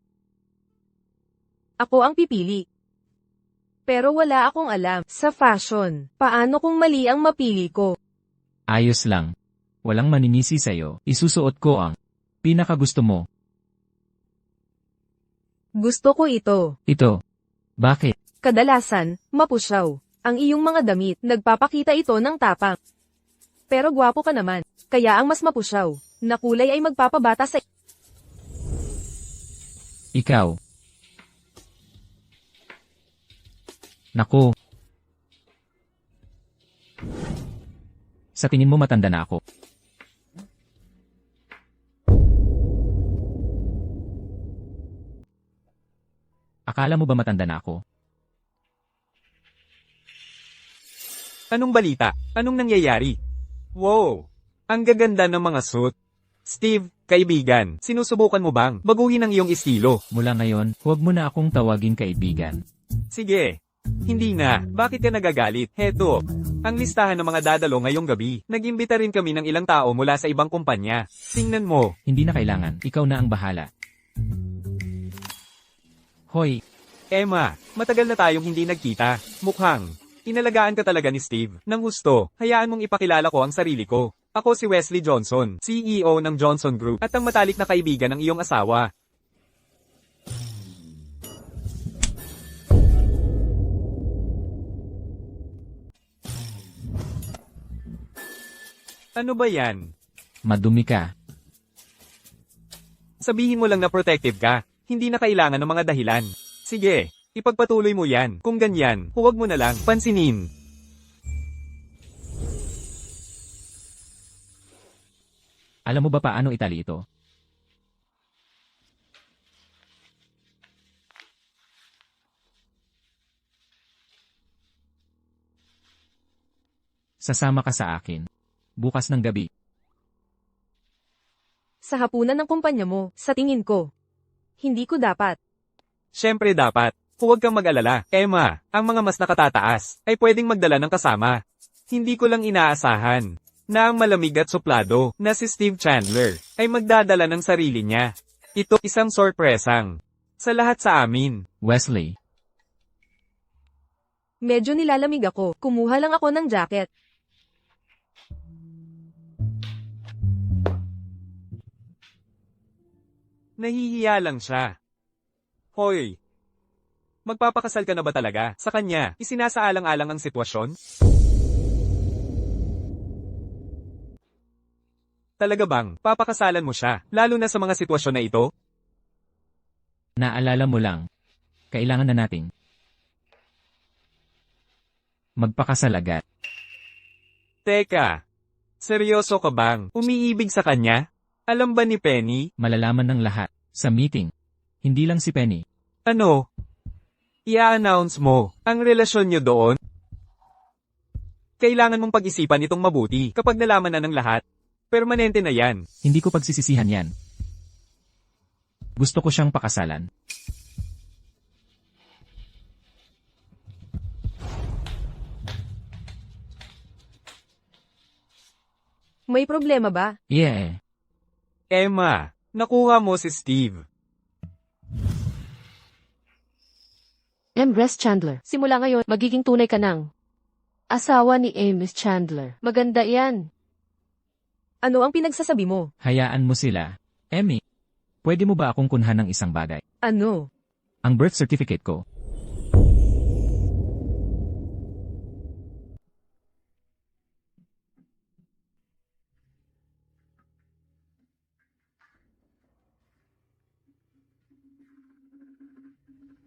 S1: Ako ang pipili. Pero wala akong alam sa fashion. Paano kung mali ang mapili ko?
S4: Ayos lang. Walang maninisi sa'yo. Isusuot ko ang pinakagusto mo.
S1: Gusto ko ito.
S4: Ito. Bakit?
S1: Kadalasan, mapusyaw. Ang iyong mga damit, nagpapakita ito ng tapang. Pero gwapo ka naman. Kaya ang mas mapusyaw na kulay ay magpapabata sa...
S4: Ikaw. Naku. Sa tingin mo matanda na ako. Akala mo ba matanda na ako?
S3: Anong balita? Anong nangyayari? Wow! Ang gaganda ng mga suit. Steve, kaibigan, sinusubukan mo bang baguhin ang iyong estilo?
S4: Mula ngayon, huwag mo na akong tawagin kaibigan.
S3: Sige. Hindi na. Bakit ka nagagalit? Heto. Ang listahan ng mga dadalo ngayong gabi. Nag-imbita rin kami ng ilang tao mula sa ibang kumpanya. Tingnan mo.
S4: Hindi na kailangan. Ikaw na ang bahala. Hoy,
S3: Emma, matagal na tayong hindi nagkita. Mukhang inalagaan ka talaga ni Steve. Nang gusto, hayaan mong ipakilala ko ang sarili ko. Ako si Wesley Johnson, CEO ng Johnson Group, at ang matalik na kaibigan ng iyong asawa. Ano ba yan?
S4: madumi ka.
S3: Sabihin mo lang na protective ka. Hindi na kailangan ng mga dahilan. Sige, ipagpatuloy mo yan. Kung ganyan, huwag mo na lang pansinin.
S4: Alam mo ba paano itali ito? Sasama ka sa akin. Bukas ng gabi.
S1: Sa hapunan ng kumpanya mo, sa tingin ko. Hindi ko dapat.
S3: Siyempre dapat. Huwag kang mag-alala, Emma. Ang mga mas nakatataas ay pwedeng magdala ng kasama. Hindi ko lang inaasahan na ang malamig at suplado na si Steve Chandler ay magdadala ng sarili niya. Ito isang sorpresang sa lahat sa amin.
S4: Wesley,
S1: Medyo nilalamig ako. Kumuha lang ako ng jacket.
S3: Nahihiya lang siya. Hoy! Magpapakasal ka na ba talaga? Sa kanya, isinasaalang-alang ang sitwasyon? Talaga bang, papakasalan mo siya, lalo na sa mga sitwasyon na ito?
S4: naalala mo lang. Kailangan na nating magpakasal agad.
S3: Teka, seryoso ka bang umiibig sa kanya? Alam ba ni Penny?
S4: Malalaman ng lahat. Sa meeting. Hindi lang si Penny.
S3: Ano? I-announce mo ang relasyon niyo doon? Kailangan mong pag-isipan itong mabuti kapag nalaman na ng lahat. Permanente na yan.
S4: Hindi ko pagsisisihan yan. Gusto ko siyang pakasalan.
S1: May problema ba?
S4: Yeah.
S3: Emma, nakuha mo si Steve.
S2: Miss Chandler, simula ngayon, magiging tunay ka ng asawa ni Miss Chandler. Maganda yan.
S1: Ano ang pinagsasabi mo?
S4: Hayaan mo sila. Emmy, pwede mo ba akong kunhan ng isang bagay?
S1: Ano?
S4: Ang birth certificate ko.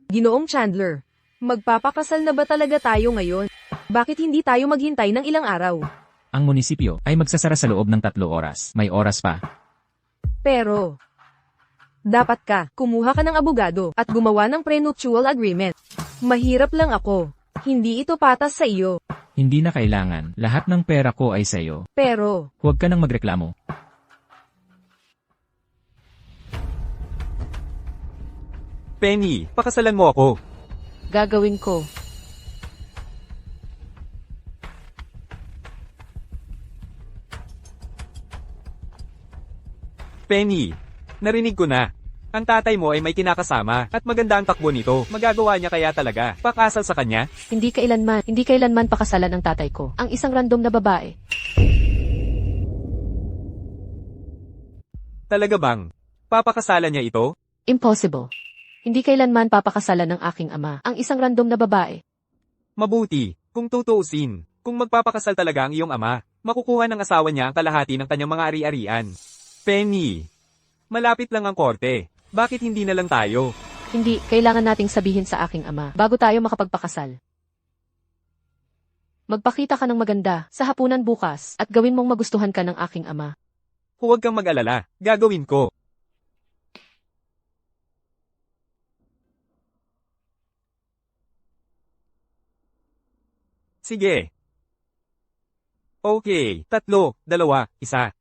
S1: Ginoong Chandler, magpapakasal na ba talaga tayo ngayon? Bakit hindi tayo maghintay ng ilang araw?
S4: Ang munisipyo ay magsasara sa loob ng 3 oras. May oras pa.
S1: Pero, dapat ka, kumuha ka ng abogado at gumawa ng prenuptial agreement. Mahirap lang ako. Hindi ito patas sa iyo.
S4: Hindi na kailangan. Lahat ng pera ko ay sa'yo.
S1: Pero,
S4: Huwag ka nang magreklamo.
S3: Penny, pakasalan mo ako.
S2: Gagawin ko.
S3: Penny, narinig ko na. Ang tatay mo ay may kinakasama at maganda ang takbo nito. Magagawa niya kaya talaga. Pakasal sa kanya?
S2: Hindi kailanman pakasalan ang tatay ko. Ang isang random na babae.
S3: Talaga bang? Papakasalan niya ito?
S2: Impossible. Hindi kailanman papakasalan ng aking ama. Ang isang random na babae.
S3: Mabuti, kung tutuusin. Kung magpapakasal talaga ang iyong ama, makukuha ng asawa niya ang kalahati ng kanyang mga ari-arian. Penny, malapit lang ang korte. Bakit hindi na lang tayo?
S2: Hindi, kailangan nating sabihin sa aking ama bago tayo makapagpakasal. Magpakita ka ng maganda sa hapunan bukas at gawin mong magustuhan ka ng aking ama.
S3: Huwag kang mag-alala, gagawin ko. Sige. Okay, 3, 2, 1.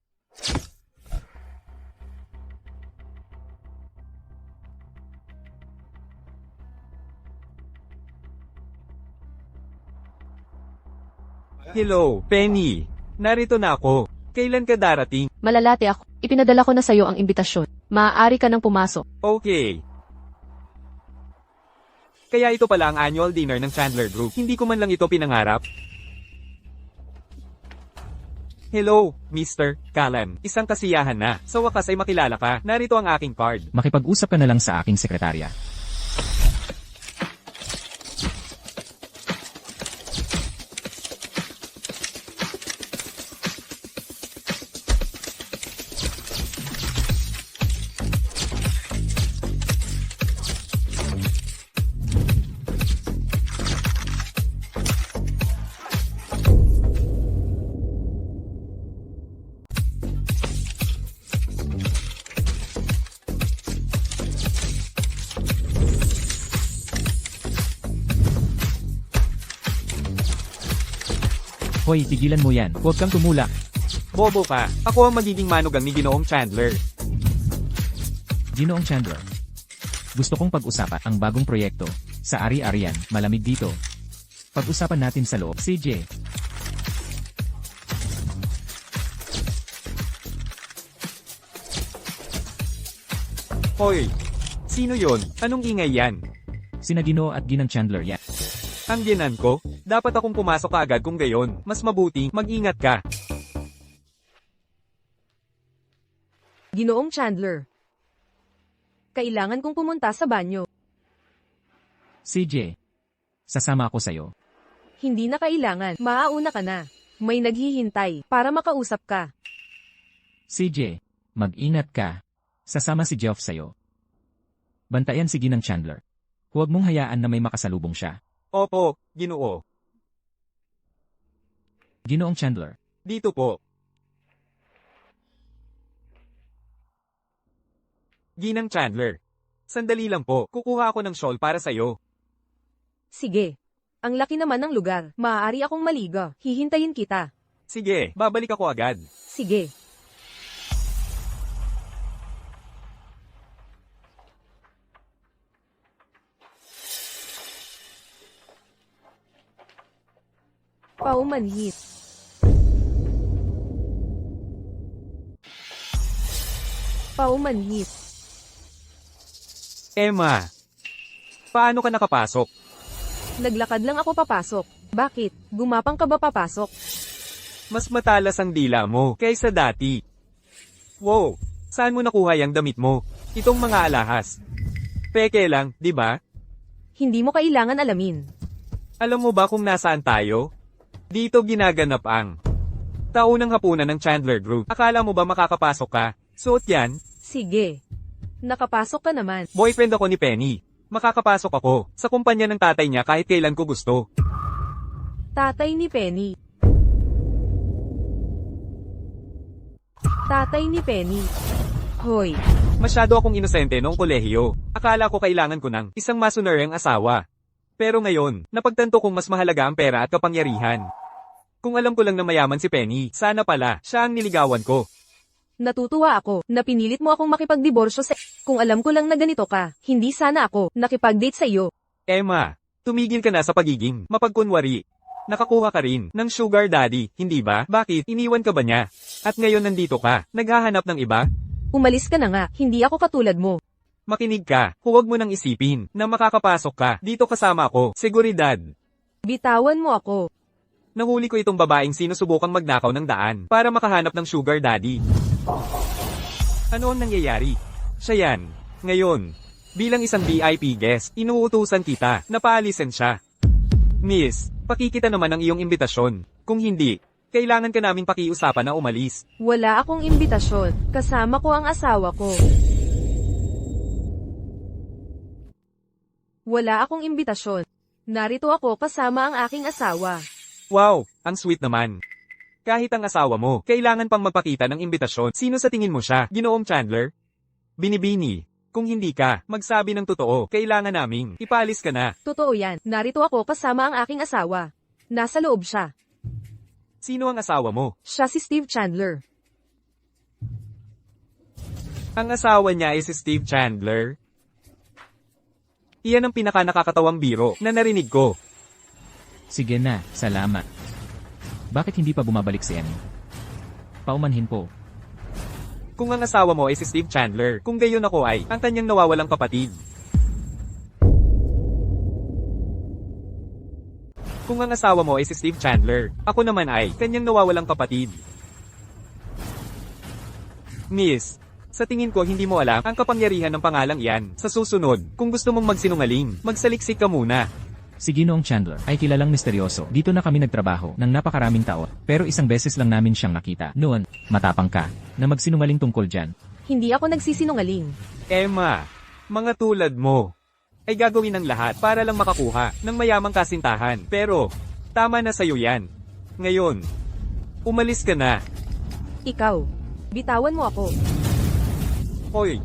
S3: Hello, Penny. Narito na ako. Kailan ka darating?
S2: Malalate ako. Ipinadala ko na sa iyo ang imbitasyon. Maaari ka nang pumasok.
S3: Okay. Kaya ito pala ang annual dinner ng Chandler Group. Hindi ko man lang ito pinangarap. Hello, Mr. Callan. Isang kasiyahan na. Sa wakas ay makilala ka. Narito ang aking card.
S4: Makipag-usap ka na lang sa aking sekretarya. Hoy, tigilan mo yan. Huwag kang tumulak.
S3: Bobo ka. Ako ang magiging manugang ni Ginoong Chandler.
S4: Ginoong Chandler. Gusto kong pag-usapan ang bagong proyekto. Sa ari-arian, malamig dito. Pag-usapan natin sa loob. CJ.
S3: Hoy! Sino yon? Anong ingay yan?
S4: Sina Gino at Ginang Chandler yan.
S3: Ang ginan ko? Dapat akong pumasok kaagad kung gayon. Mas mabuti, mag-ingat ka.
S1: Ginoong Chandler. Kailangan kong pumunta sa banyo.
S4: CJ. Sasama ako sa'yo.
S1: Hindi na kailangan. Maauna ka na. May naghihintay para makausap ka.
S4: CJ. Mag-ingat ka. Sasama si Geoff sa'yo. Bantayan si Ginang Chandler. Huwag mong hayaan na may makasalubong siya.
S3: Opo, Ginoo.
S4: Ginoong Chandler.
S3: Dito po. Ginang Chandler. Sandali lang po, kukuha ako ng shawl para sa'yo.
S1: Sige. Ang laki naman ng lugar. Maaari akong maligo. Hihintayin kita.
S3: Sige, babalik ako agad.
S1: Sige. Paumanhit. Paumanhit.
S3: Emma! Paano ka nakapasok?
S1: Naglakad lang ako papasok. Bakit? Gumapang ka ba papasok?
S3: Mas matalas ang dila mo kaysa dati. Wow! Saan mo nakuha yung damit mo? Itong mga alahas. Peke lang, di ba?
S1: Hindi mo kailangan alamin.
S3: Alam mo ba kung nasaan tayo? Dito ginaganap ang taunang hapunan ng Chandler Group. Akala mo ba makakapasok ka? Suot yan?
S1: Sige. Nakapasok ka naman.
S3: Boyfriend ako ni Penny. Makakapasok ako sa kumpanya ng tatay niya kahit kailan ko gusto.
S1: Tatay ni Penny. Tatay ni Penny. Hoy.
S3: Masyado akong inosente noong kolehiyo. Akala ko kailangan ko ng isang masunereng asawa. Pero ngayon, napagtanto kong mas mahalaga ang pera at kapangyarihan. Kung alam ko lang na mayaman si Penny, sana pala, siya ang niligawan ko.
S1: Natutuwa ako na pinilit mo akong makipagdiborsyo sa... Kung alam ko lang na ganito ka, hindi sana ako nakipag-date sa iyo.
S3: Emma, tumigil ka na sa pagiging mapagkunwari. Nakakuha ka rin ng sugar daddy, hindi ba? Bakit? Iniwan ka ba niya? At ngayon nandito ka, naghahanap ng iba?
S1: Umalis ka na nga, hindi ako katulad mo.
S3: Makinig ka, huwag mo nang isipin na makakapasok ka. Dito kasama ako, seguridad.
S1: Bitawan mo ako.
S3: Nahuli ko itong babaeng sinusubukang magnakaw ng daan para makahanap ng sugar daddy. Ano ang nangyayari? Siya yan. Ngayon, bilang isang VIP guest, inuutusan kita na paalisin siya. Miss, pakikita naman ang iyong imbitasyon. Kung hindi, kailangan ka naming pakiusapan na umalis.
S1: Wala akong imbitasyon. Kasama ko ang asawa ko. Wala akong imbitasyon. Narito ako kasama ang aking asawa.
S3: Wow, ang sweet naman. Kahit ang asawa mo, kailangan pang magpakita ng imbitasyon. Sino sa tingin mo siya, Ginoong Chandler? Binibini. Kung hindi ka, magsabi ng totoo, kailangan naming ipalis ka na.
S1: Totoo yan. Narito ako kasama ang aking asawa. Nasa loob siya.
S3: Sino ang asawa mo?
S1: Siya si Steve Chandler.
S3: Ang asawa niya ay si Steve Chandler. Iyan ang pinaka-nakakatawang biro na narinig ko.
S4: Sige na, salamat. Bakit hindi pa bumabalik si Emmy? Paumanhin po.
S3: Kung ang asawa mo ay si Steve Chandler, kung gayon ako ay ang kanyang nawawalang kapatid. Kung ang asawa mo ay si Steve Chandler, ako naman ay kanyang nawawalang kapatid. Miss, sa tingin ko hindi mo alam ang kapangyarihan ng pangalang iyan. Sa susunod, kung gusto mong magsinungaling, magsaliksik ka muna.
S4: Si Ginoong Chandler ay kilalang misteryoso. Dito na kami nagtrabaho ng napakaraming taon. Pero isang beses lang namin siyang nakita. Noon, matapang ka na magsinungaling tungkol dyan.
S1: Hindi ako nagsisinungaling.
S3: Emma, mga tulad mo, ay gagawin ng lahat para lang makakuha ng mayamang kasintahan. Pero, tama na sa'yo yan. Ngayon, umalis ka na.
S1: Ikaw. Bitawan mo ako.
S3: Hoy,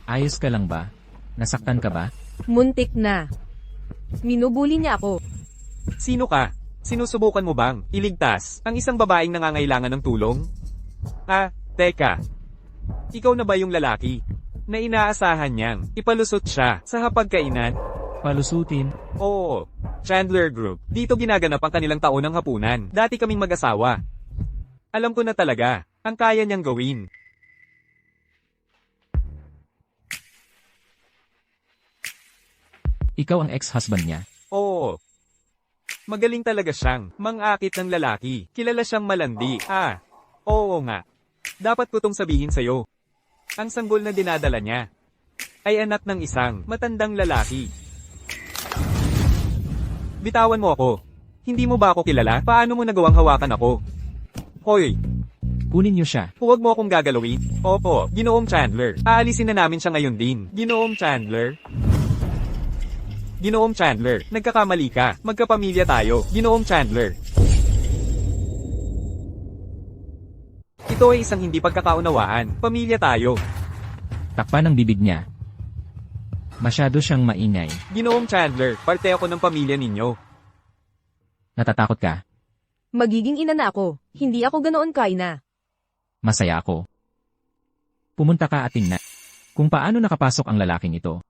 S4: Ayos ka lang ba? Nasaktan ka ba?
S1: Muntik na. Minubuli niya ako.
S3: Sino ka? Sinusubukan mo bang iligtas ang isang babaeng nangangailangan ng tulong? Ah, teka. Ikaw na ba yung lalaki na inaasahan niyang ipalusot siya sa hapagkainan?
S4: Palusutin.
S3: Oo, Chandler Group. Dito ginaganap ang kanilang taon ng hapunan. Dati kaming mag-asawa. Alam ko na talaga ang kaya niyang gawin.
S4: Ikaw ang ex-husband niya.
S3: Oo. Magaling talaga siyang mang-akit ng lalaki. Kilala siyang malandi. Ah, oo nga. Dapat ko tong sabihin sa'yo. Ang sanggol na dinadala niya ay anak ng isang matandang lalaki. Bitawan mo ako. Hindi mo ba ako kilala? Paano mo nagawang hawakan ako? Hoy,
S4: Kunin niyo siya.
S3: huwag mo akong gagalawin. Opo, Ginoong Chandler. Aalisin na namin siya ngayon din. Ginoong Chandler. Ginoong Chandler, nagkakamali ka. Magkapamilya tayo. Ginoong Chandler. Ito ay isang hindi pagkakaunawaan. Pamilya tayo.
S4: Takpan ang bibig niya. Masyado siyang maingay.
S3: Ginoong Chandler, parte ako ng pamilya ninyo.
S4: Natatakot ka?
S1: Magiging ina na ako. Hindi ako ganoon kaina.
S4: Masaya ako. Pumunta ka at tingnan kung paano nakapasok ang lalaking ito.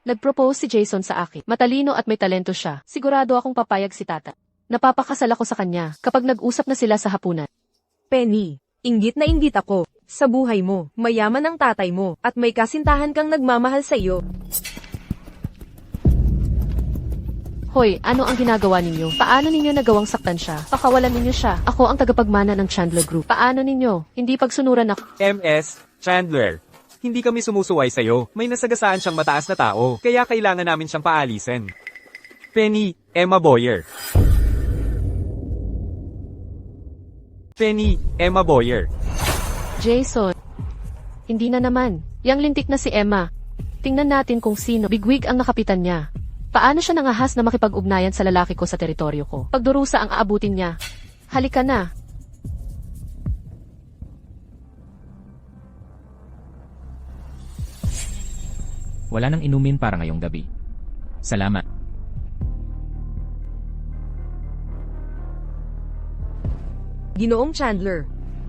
S2: Nag-propose si Jason sa akin. Matalino at may talento siya. Sigurado akong papayag si tata. Napapakasal ako sa kanya kapag nag-usap na sila sa hapunan.
S1: Penny, inggit na inggit ako. Sa buhay mo, mayaman ang tatay mo, at may kasintahan kang nagmamahal sa iyo.
S2: Hoy, ano ang ginagawa ninyo? Paano ninyo nagawang saktan siya? Pakawalan ninyo siya. Ako ang tagapagmana ng Chandler Group. Paano ninyo? Hindi pagsunuran ako.
S3: MS, Chandler. Hindi kami sumusuway sa'yo. May nasagasaan siyang mataas na tao, kaya kailangan namin siyang paalisin. Penny, Emma Boyer. Penny, Emma Boyer.
S2: Jason. Hindi na naman. Yang lintik na si Emma. Tingnan natin kung sino. Bigwig ang nakapitan niya. Paano siya nangahas na makipag-ugnayan sa lalaki ko sa teritoryo ko? Pagdurusa ang aabutin niya. Halika na.
S4: Wala nang inumin para ngayong gabi. Salamat.
S1: Ginoong Chandler.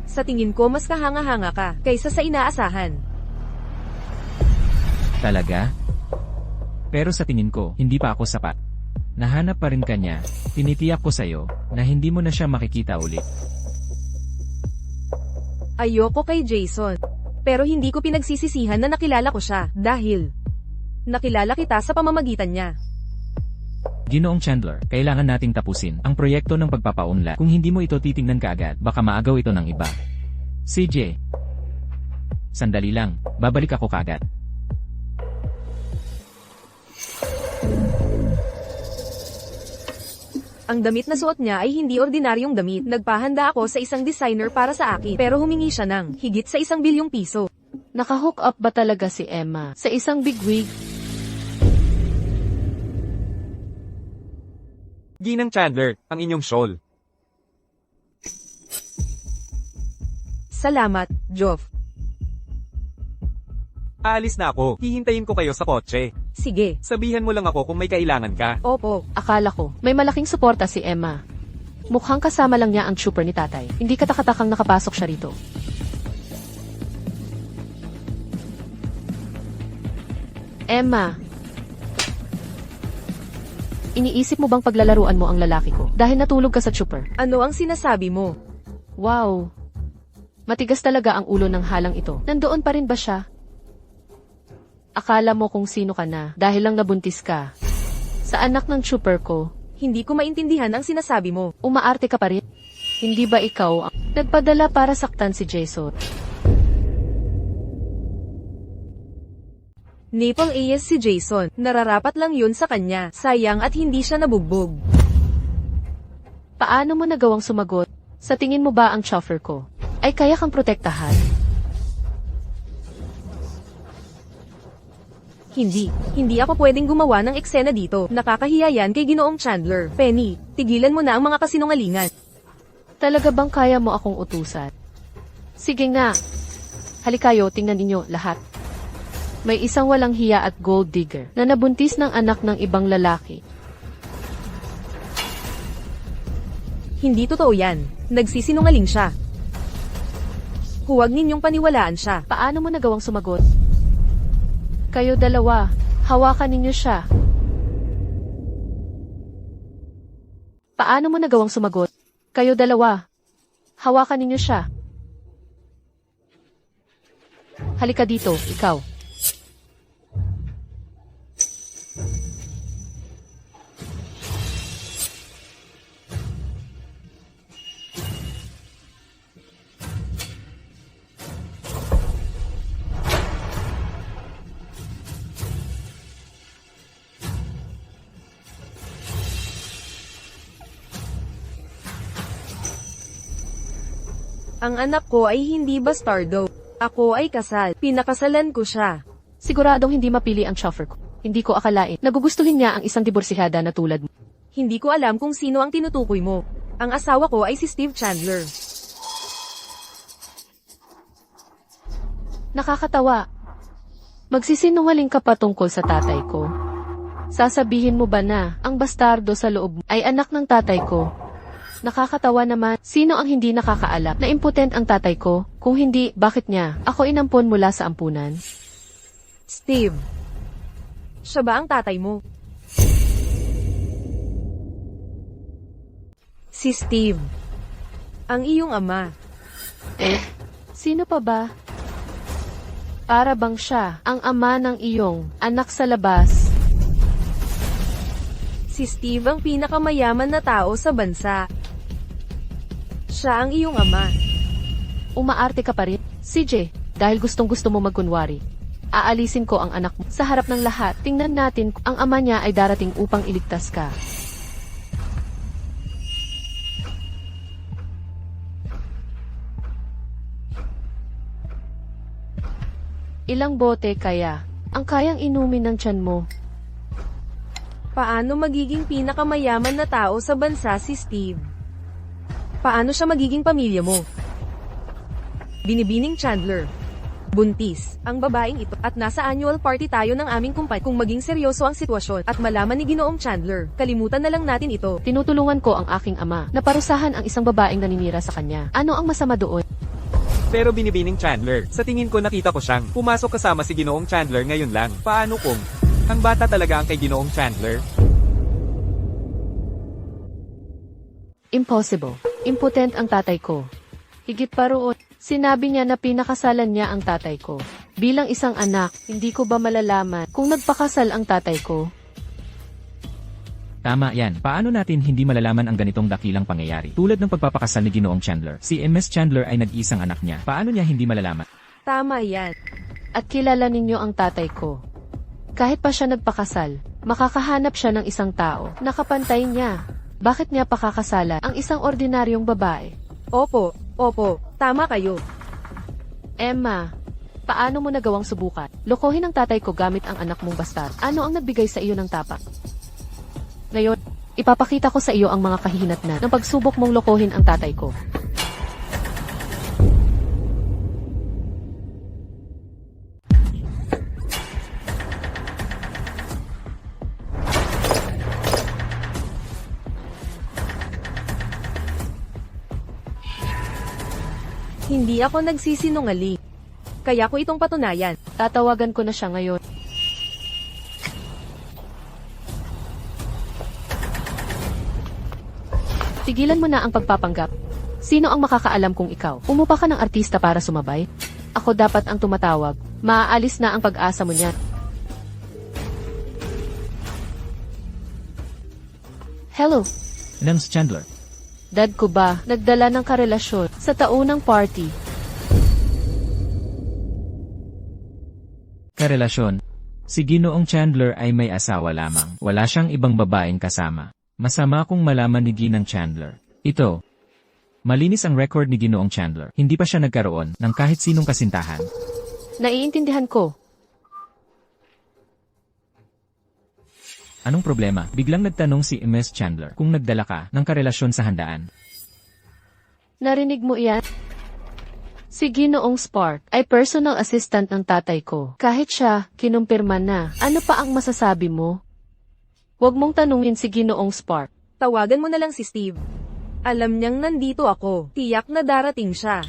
S1: Sa tingin ko mas kahanga-hanga ka kaysa sa inaasahan.
S4: Talaga? Pero sa tingin ko, hindi pa ako sapat. Nahanap pa rin kanya. Tinitiyak ko sa'yo na hindi mo na siya makikita ulit.
S1: Ayoko kay Jason. Pero hindi ko pinagsisisihan na nakilala ko siya dahil nakilala kita sa pamamagitan niya.
S4: Ginoong Chandler, kailangan nating tapusin ang proyekto ng pagpapaunlad. Kung hindi mo ito titingnan kaagad, baka maagaw ito ng iba. CJ. Sandali lang, babalik ako kaagad.
S1: Ang damit na suot niya ay hindi ordinaryong damit. Nagpahanda ako sa isang designer para sa akin, pero humingi siya ng higit sa 1 bilyong piso.
S2: Nakahook up ba talaga si Emma sa isang bigwig?
S3: Ginang Chandler, ang inyong shawl.
S1: Salamat, Joff.
S3: Aalis na ako. Hihintayin ko kayo sa kotse.
S1: Sige.
S3: Sabihan mo lang ako kung may kailangan ka.
S1: Opo.
S2: Akala ko, may malaking suporta si Emma. Mukhang kasama lang niya ang trooper ni tatay. Hindi katakatakang nakapasok siya rito. Emma. Iniisip mo bang paglalaruan mo ang lalaki ko dahil natulog ka sa trooper?
S1: Ano ang sinasabi mo?
S2: Wow. Matigas talaga ang ulo ng halang ito. Nandoon pa rin ba siya? Akala mo kung sino ka na dahil lang nabuntis ka. Sa anak ng trooper ko,
S1: Hindi ko maintindihan ang sinasabi mo.
S2: umaarte ka pa rin. Hindi ba ikaw ang nagpadala para saktan si Jason?
S1: Naple AS si Jason. Nararapat lang yun sa kanya. Sayang at hindi siya nabugbog.
S2: Paano mo nagawang sumagot? Sa tingin mo ba ang chauffeur ko ay kaya kang protektahan?
S1: Hindi. Hindi ako pwedeng gumawa ng eksena dito. Nakakahiya yan kay Ginoong Chandler. Penny, tigilan mo na ang mga kasinungalingan.
S2: Talaga bang kaya mo akong utusan? Sige nga. Halikayo, tingnan ninyo lahat. May isang walang hiya at gold digger na nabuntis ng anak ng ibang lalaki.
S1: Hindi totoo yan. Nagsisinungaling siya. Huwag ninyong paniwalaan siya.
S2: Paano mo nagawang sumagot? Kayo dalawa, hawakan ninyo siya. Paano mo nagawang sumagot? Kayo dalawa, hawakan ninyo siya. Halika dito, ikaw.
S1: Ang anak ko ay hindi bastardo. Ako ay kasal. Pinakasalan ko siya.
S2: Siguradong hindi mapili ang chauffeur ko. Hindi ko akalain. Nagugustuhin niya ang isang diborsihada na tulad mo.
S1: Hindi ko alam kung sino ang tinutukoy mo. Ang asawa ko ay si Steve Chandler.
S2: Nakakatawa. Magsisinungaling ka pa tungkol sa tatay ko. Sasabihin mo ba na ang bastardo sa loob mo ay anak ng tatay ko? Nakakatawa naman, sino ang hindi nakakaalam na impotent ang tatay ko? Kung hindi, bakit niya ako inampon mula sa ampunan?
S1: Steve. Siya ba ang tatay mo? Si Steve. Ang iyong ama.
S2: Sino pa ba? Para bang siya ang ama ng iyong anak sa labas?
S1: Si Steve ang pinakamayaman na tao sa bansa. Siya ang iyong ama.
S2: Umaarte ka pa rin? CJ, dahil gustong-gusto mo magkunwari. Aalisin ko ang anak mo. Sa harap ng lahat, tingnan natin kung ang ama niya ay darating upang iligtas ka. Ilang bote kaya ang kayang inumin ng tiyan mo?
S1: Paano magiging pinakamayaman na tao sa bansa si Steve? Paano siya magiging pamilya mo? Binibining Chandler. Buntis, ang babaeng ito, at nasa annual party tayo ng aming kumpay. Kung maging seryoso ang sitwasyon, at malaman ni Ginoong Chandler, kalimutan na lang natin ito.
S2: Tinutulungan ko ang aking ama na parusahan ang isang babaeng naninira sa kanya. Ano ang masama doon?
S3: Pero binibining Chandler, sa tingin ko nakita ko siyang pumasok kasama si Ginoong Chandler ngayon lang. Paano kung ang bata talaga ang kay Ginoong Chandler?
S2: Impossible. Impotent ang tatay ko. Higit pa roon, sinabi niya na pinakasalan niya ang tatay ko. Bilang isang anak, hindi ko ba malalaman kung nagpakasal ang tatay ko?
S4: Tama yan. Paano natin hindi malalaman ang ganitong dakilang pangyayari? Tulad ng pagpapakasal ni Ginoong Chandler. Si Ms. Chandler ay nag-iisang anak niya. Paano niya hindi malalaman?
S1: Tama yan.
S2: At kilala ninyo ang tatay ko. Kahit pa siya nagpakasal, makakahanap siya ng isang tao na kapantay niya. Bakit niya pakakasalan ang isang ordinaryong babae?
S1: Opo, tama kayo.
S2: Emma, paano mo nagawang subukan? Lokohin ang tatay ko gamit ang anak mong bastard. Ano ang nagbigay sa iyo ng tapak? Ngayon, ipapakita ko sa iyo ang mga kahihinatnan ng pagsubok mong lokohin ang tatay ko.
S1: Hindi ako nagsisinungaling. Kaya ko itong patunayan.
S2: Tatawagan ko na siya ngayon. Tigilan mo na ang pagpapanggap. Sino ang makakaalam kung ikaw? Umupa ka ng artista para sumabay? Ako dapat ang tumatawag. Maaalis na ang pag-asa mo niyan. Hello,
S4: Nams Chandler.
S2: dad ko ba nagdala ng karelasyon sa taunang party?
S4: Karelasyon. Si Ginoong Chandler ay may asawa lamang. Wala siyang ibang babaeng kasama. Masama kung malaman ni Ginang Chandler. Ito. Malinis ang record ni Ginoong Chandler. Hindi pa siya nagkaroon ng kahit sinong kasintahan.
S2: Naiintindihan ko.
S4: Anong problema? Biglang nagtanong si Ms. Chandler kung nagdala ka ng karelasyon sa handaan.
S2: Narinig mo iyan? Si Ginoong Spark ay personal assistant ng tatay ko. Kahit siya, kinumpirma na. Ano pa ang masasabi mo? Huwag mong tanungin si Ginoong Spark.
S1: Tawagan mo na lang si Steve. Alam niyang nandito ako. Tiyak na darating siya.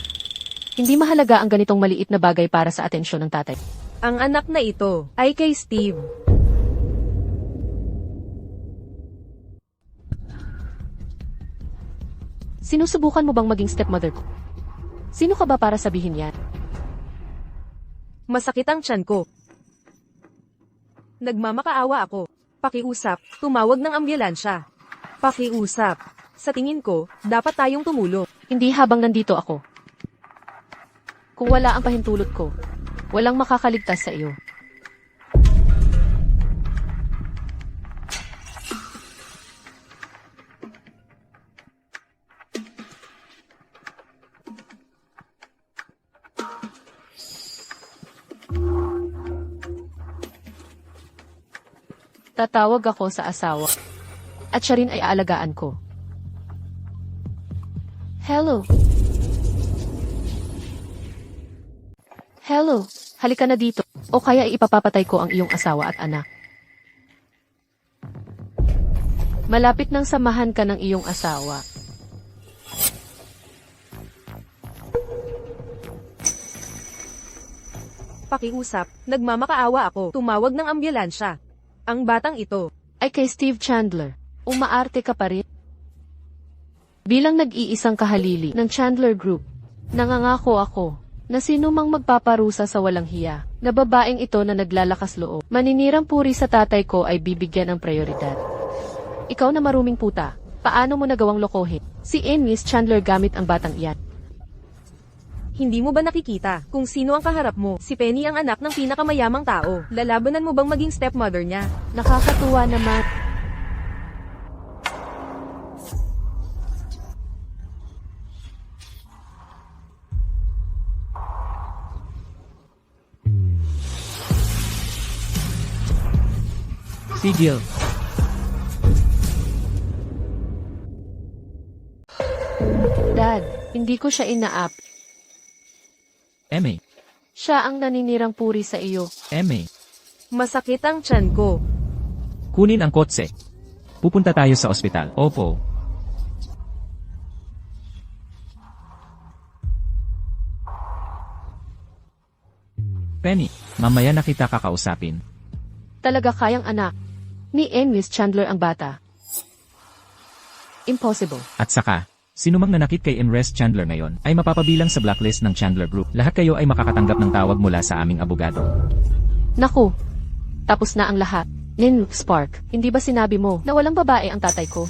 S2: Hindi mahalaga ang ganitong maliit na bagay para sa atensyon ng tatay.
S1: Ang anak na ito ay kay Steve.
S2: Sinusubukan mo bang maging stepmother ko? Sino ka ba para sabihin yan?
S1: Masakit ang tiyan ko. Nagmamakaawa ako. Pakiusap, tumawag ng ambulansya. Pakiusap. Sa tingin ko, dapat tayong tumulong.
S2: Hindi habang nandito ako. Kung wala ang pahintulot ko, walang makakaligtas sa iyo. Tatawag ako sa asawa. At siya rin ay aalagaan ko. Hello. Hello. Halika na dito. O kaya ipapapatay ko ang iyong asawa at anak. Malapit nang samahan ka ng iyong asawa.
S1: Pakiusap, nagmamakaawa ako. Tumawag ng ambulansya. Ang batang ito
S2: Ay kay Steve Chandler. Umaarte ka pa rin. Bilang nag-iisang kahalili ng Chandler Group, nangangako ako na sino mang magpaparusa sa walang hiya, na babaeng ito na naglalakas loob, maninirang puri sa tatay ko ay bibigyan ng prioridad. Ikaw na maruming puta, paano mo nagawang lokohin si Miss Chandler gamit ang batang iyan?
S1: Hindi mo ba nakikita kung sino ang kaharap mo? Si Penny ang anak ng pinakamayamang tao. Lalabanan mo bang maging stepmother niya?
S2: Nakakatuwa naman.
S4: Sigil.
S2: Dad, hindi ko siya inaap.
S4: Eme.
S2: Siya ang naninirang puri sa iyo.
S4: Eme.
S1: Masakit ang tiyan ko.
S4: Kunin ang kotse. Pupunta tayo sa ospital. Opo. Penny, mamaya na kita kakausapin.
S2: Talaga kayang anak ni Miss Chandler ang bata. Impossible.
S4: At saka, sino mang nanakit kay Imres Chandler ngayon ay mapapabilang sa blacklist ng Chandler Group. Lahat kayo ay makakatanggap ng tawag mula sa aming abogado.
S2: Naku, tapos na ang lahat. Nin Spark, hindi ba sinabi mo na walang babae ang tatay ko?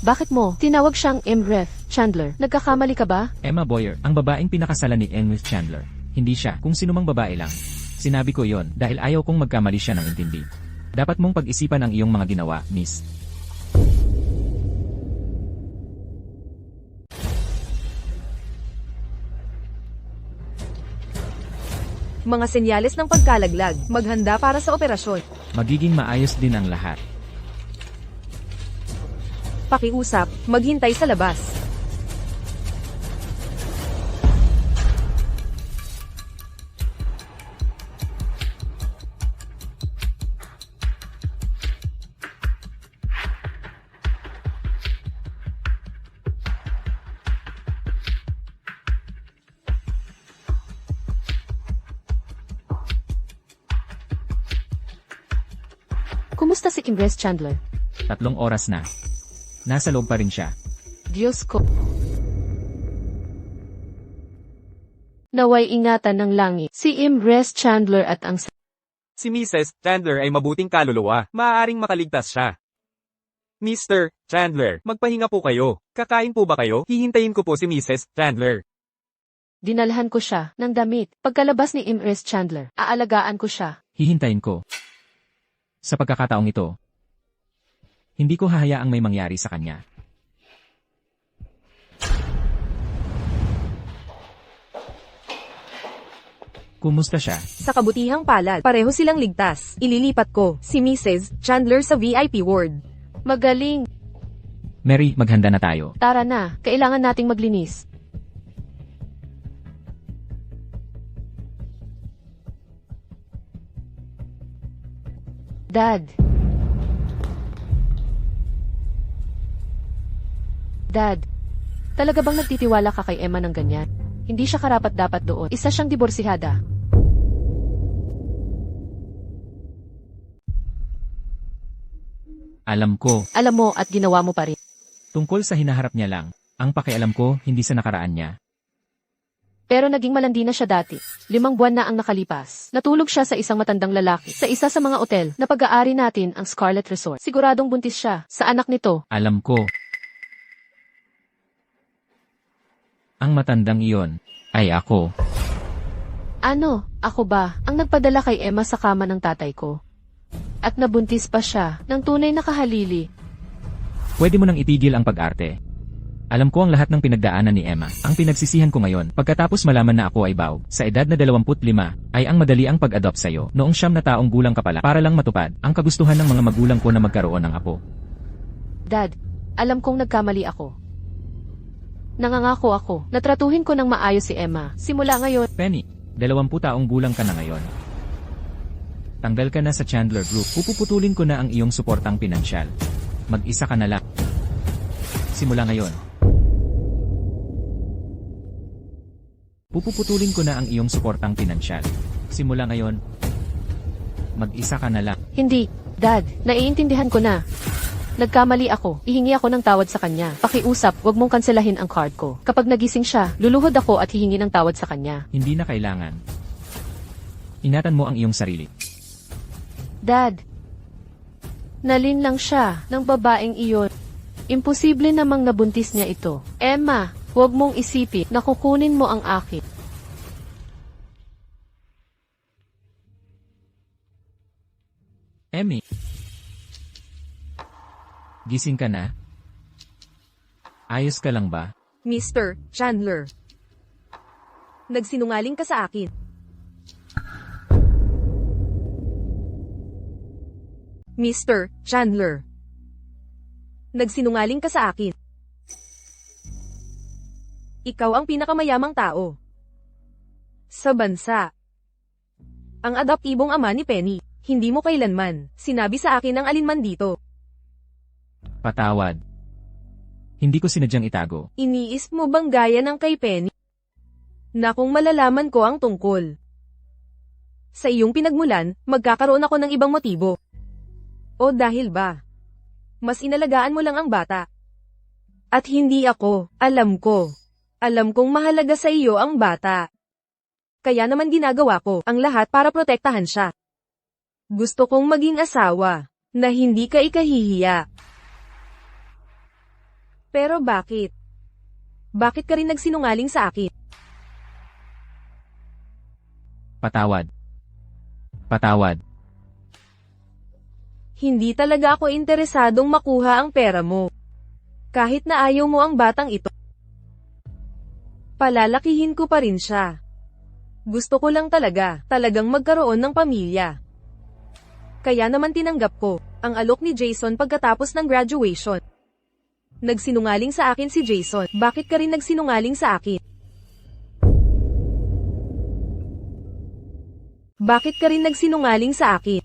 S2: Bakit mo tinawag siyang Imref Chandler? Nagkakamali ka ba?
S4: Emma Boyer, ang babaeng pinakasalan ni Imres Chandler. Hindi siya, kung sino mang babae lang. Sinabi ko yon dahil ayaw kong magkamali siya ng intindi. Dapat mong pag-isipan ang iyong mga ginawa, miss.
S1: Mga senyales ng pagkalaglag. Maghanda para sa operasyon.
S4: Magiging maayos din ang lahat.
S1: Pakiusap, maghintay sa labas.
S2: Kumusta si Imres Chandler?
S4: 3 oras na. Nasa loob pa rin siya.
S2: Diyos ko. Naway ingatan ng langit si Imres Chandler at ang
S3: Si Mrs. Chandler ay mabuting kaluluwa. Maaaring makaligtas siya. Mr. Chandler, magpahinga po kayo. Kakain po ba kayo? Hihintayin ko po si Mrs. Chandler.
S2: dinalhan ko siya ng damit. Pagkalabas ni Imres Chandler, aalagaan ko siya.
S4: Hihintayin ko. Sa pagkakataong ito, hindi ko hahayaang may mangyari sa kanya. Kumusta siya?
S1: Sa kabutihang palad, pareho silang ligtas. Ililipat ko si Mrs. Chandler sa VIP ward.
S2: Magaling.
S4: Mary, maghanda na tayo.
S2: Tara na, kailangan nating maglinis. Dad. Dad. Talaga bang nagtitiwala ka kay Emma ng ganyan? Hindi siya karapat-dapat doon. Isa siyang diborsihada.
S4: Alam ko,
S2: Alam mo at ginawa mo pa rin.
S4: tungkol sa hinaharap niya lang. Ang pakialam ko, hindi sa nakaraan niya.
S2: Pero naging malandi na siya dati. 5 buwan na ang nakalipas. Natulog siya sa isang matandang lalaki. Sa isa sa mga otel na pag-aari natin ang Scarlet Resort. Siguradong buntis siya sa anak nito.
S4: Alam ko. Ang matandang iyon ay ako.
S2: Ano, ako ba, ang nagpadala kay Emma sa kama ng tatay ko? At nabuntis pa siya ng tunay na kahalili.
S4: Pwede mo nang itigil ang pag-arte. Alam ko ang lahat ng pinagdaanan ni Emma. Ang pinagsisihan ko ngayon, pagkatapos malaman na ako ay baog, sa edad na 25, ay ang madali ang pag-adopt sa'yo. Noong 9 na taong gulang ka pala, para lang matupad ang kagustuhan ng mga magulang ko na magkaroon ng apo.
S2: Dad, alam kong nagkamali ako. Nangangako ako na tratuhin ko ng maayos si Emma. Simula ngayon,
S4: Penny, 20 taong gulang ka na ngayon. Tanggal ka na sa Chandler Group. Pupuputulin ko na ang iyong suportang pinansyal. Mag-isa ka na lang. Simula ngayon. Pupuputulin ko na ang iyong suportang pinansyal. Simula ngayon. Mag-isa ka na lang.
S2: hindi. Dad, naiintindihan ko na. Nagkamali ako. Ihingi ako ng tawad sa kanya. Pakiusap, wag mong kanselahin ang card ko. Kapag nagising siya, luluhod ako at hihingi ng tawad sa kanya.
S4: Hindi na kailangan. Ingatan mo ang iyong sarili.
S2: Dad, nalin lang siya ng babaeng iyon. Imposible namang nabuntis niya ito. Emma, huwag mong isipin na kukunin mo ang akin.
S4: Emmy. Gising ka na? Ayos ka lang ba?
S1: Mr. Chandler. Nagsinungaling ka sa akin. Mr. Chandler. Nagsinungaling ka sa akin. Ikaw ang pinakamayamang tao sa bansa. Ang adoptibong ama ni Penny. Hindi mo kailanman sinabi sa akin ang alinman dito.
S4: Patawad. Hindi ko sinadyang itago.
S1: Iniisip mo bang gaya ng kay Penny? Na kung malalaman ko ang tungkol sa iyong pinagmulan, magkakaroon ako ng ibang motibo. O dahil ba, mas inalagaan mo lang ang bata. At hindi ako, alam ko. Alam kong mahalaga sa iyo ang bata. Kaya naman ginagawa ko ang lahat para protektahan siya. Gusto kong maging asawa na hindi ka ikahihiya. Pero bakit? Bakit ka rin nagsinungaling sa akin?
S4: Patawad. Patawad.
S1: Hindi talaga ako interesadong makuha ang pera mo. Kahit na ayaw mo ang batang ito. Palalakihin ko pa rin siya. Gusto ko lang talagang magkaroon ng pamilya. Kaya naman tinanggap ko ang alok ni Jason pagkatapos ng graduation. Nagsinungaling sa akin si Jason. Bakit ka rin nagsinungaling sa akin? Bakit ka rin nagsinungaling sa akin?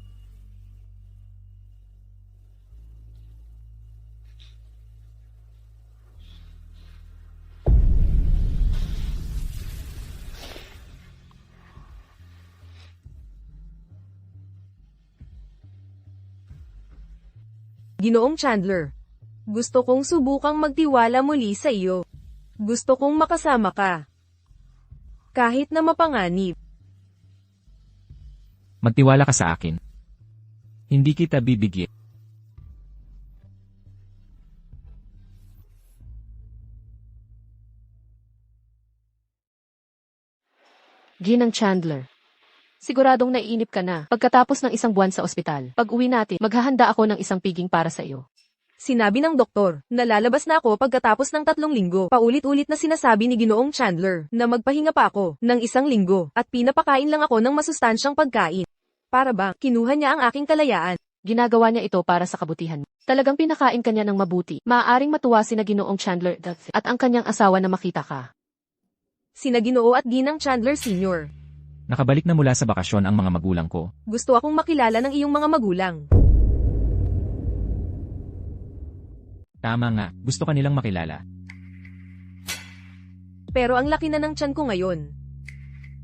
S1: Ginoong Chandler. Gusto kong subukang magtiwala muli sa iyo. Gusto kong makasama ka. Kahit na mapanganib.
S4: Magtiwala ka sa akin. Hindi kita bibigyan.
S2: Ginang Chandler. Siguradong naiinip ka na pagkatapos ng 1 buwan sa ospital. Pag uwi natin, maghahanda ako ng isang piging para sa iyo.
S1: Sinabi ng doktor, nalalabas na ako pagkatapos ng 3 linggo. Paulit-ulit na sinasabi ni Ginoong Chandler na magpahinga pa ako ng 1 linggo at pinapakain lang ako ng masustansyang pagkain. Para ba, kinuha niya ang aking kalayaan.
S2: Ginagawa niya ito para sa kabutihan mo. Talagang pinakain ka niya ng mabuti. Maaaring matuwa si na Ginoong Chandler at ang kanyang asawa na makita ka.
S1: Sina Ginoo at Ginang Chandler Sr.
S4: Nakabalik na mula sa bakasyon ang mga magulang ko.
S1: Gusto akong makilala ng iyong mga magulang.
S4: Tama nga, gusto kanilang makilala.
S1: Pero ang laki na ng tiyan ko ngayon.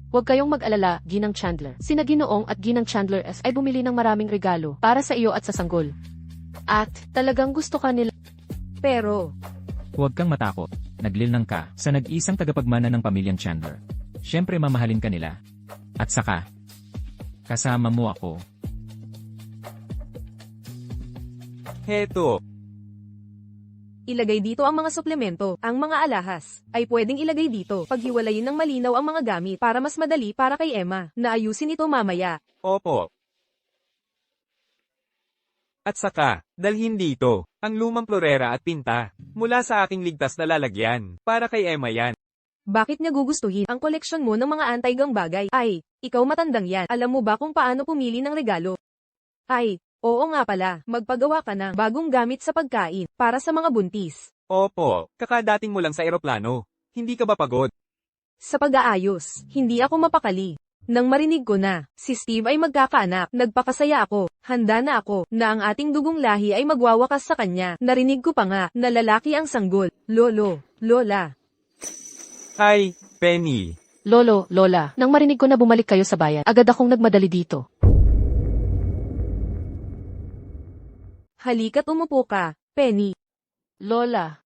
S2: Huwag kayong mag-alala, Ginang Chandler. Sina Ginoong at Ginang Chandler S ay bumili ng maraming regalo para sa iyo at sa sanggol. At talagang gusto ka nila.
S1: Pero,
S4: Huwag kang matakot. Naglilnang ka sa nag-isang tagapagmana ng pamilyang Chandler. Siyempre mamahalin ka nila. At saka, kasama mo ako.
S3: Heto.
S1: ilagay dito ang mga suplemento. Ang mga alahas ay pwedeng ilagay dito. Paghiwalayin ng malinaw ang mga gamit para mas madali para kay Emma. Naayusin ito mamaya.
S3: Opo. At saka, dalhin dito, ang lumang florera at pinta, mula sa aking ligtas na lalagyan, para kay Emma yan.
S1: Bakit niya gugustuhin ang koleksyon mo ng mga anti-gang bagay? Ay, ikaw matandang yan. Alam mo ba kung paano pumili ng regalo? Ay, oo nga pala, magpagawa ka ng bagong gamit sa pagkain, para sa mga buntis.
S3: Opo, kakadating mo lang sa eroplano. Hindi ka ba pagod?
S1: Sa pag-aayos, hindi ako mapakali. Nang marinig ko na, si Steve ay magkakaanak, nagpakasaya ako, handa na ako, na ang ating dugong lahi ay magwawakas sa kanya. Narinig ko pa nga, na lalaki ang sanggol. Lolo, Lola.
S3: Hi, Penny.
S2: Lolo, Lola, nang marinig ko na bumalik kayo sa bayan, agad akong nagmadali dito.
S1: Halika't umupo ka, Penny.
S2: Lola.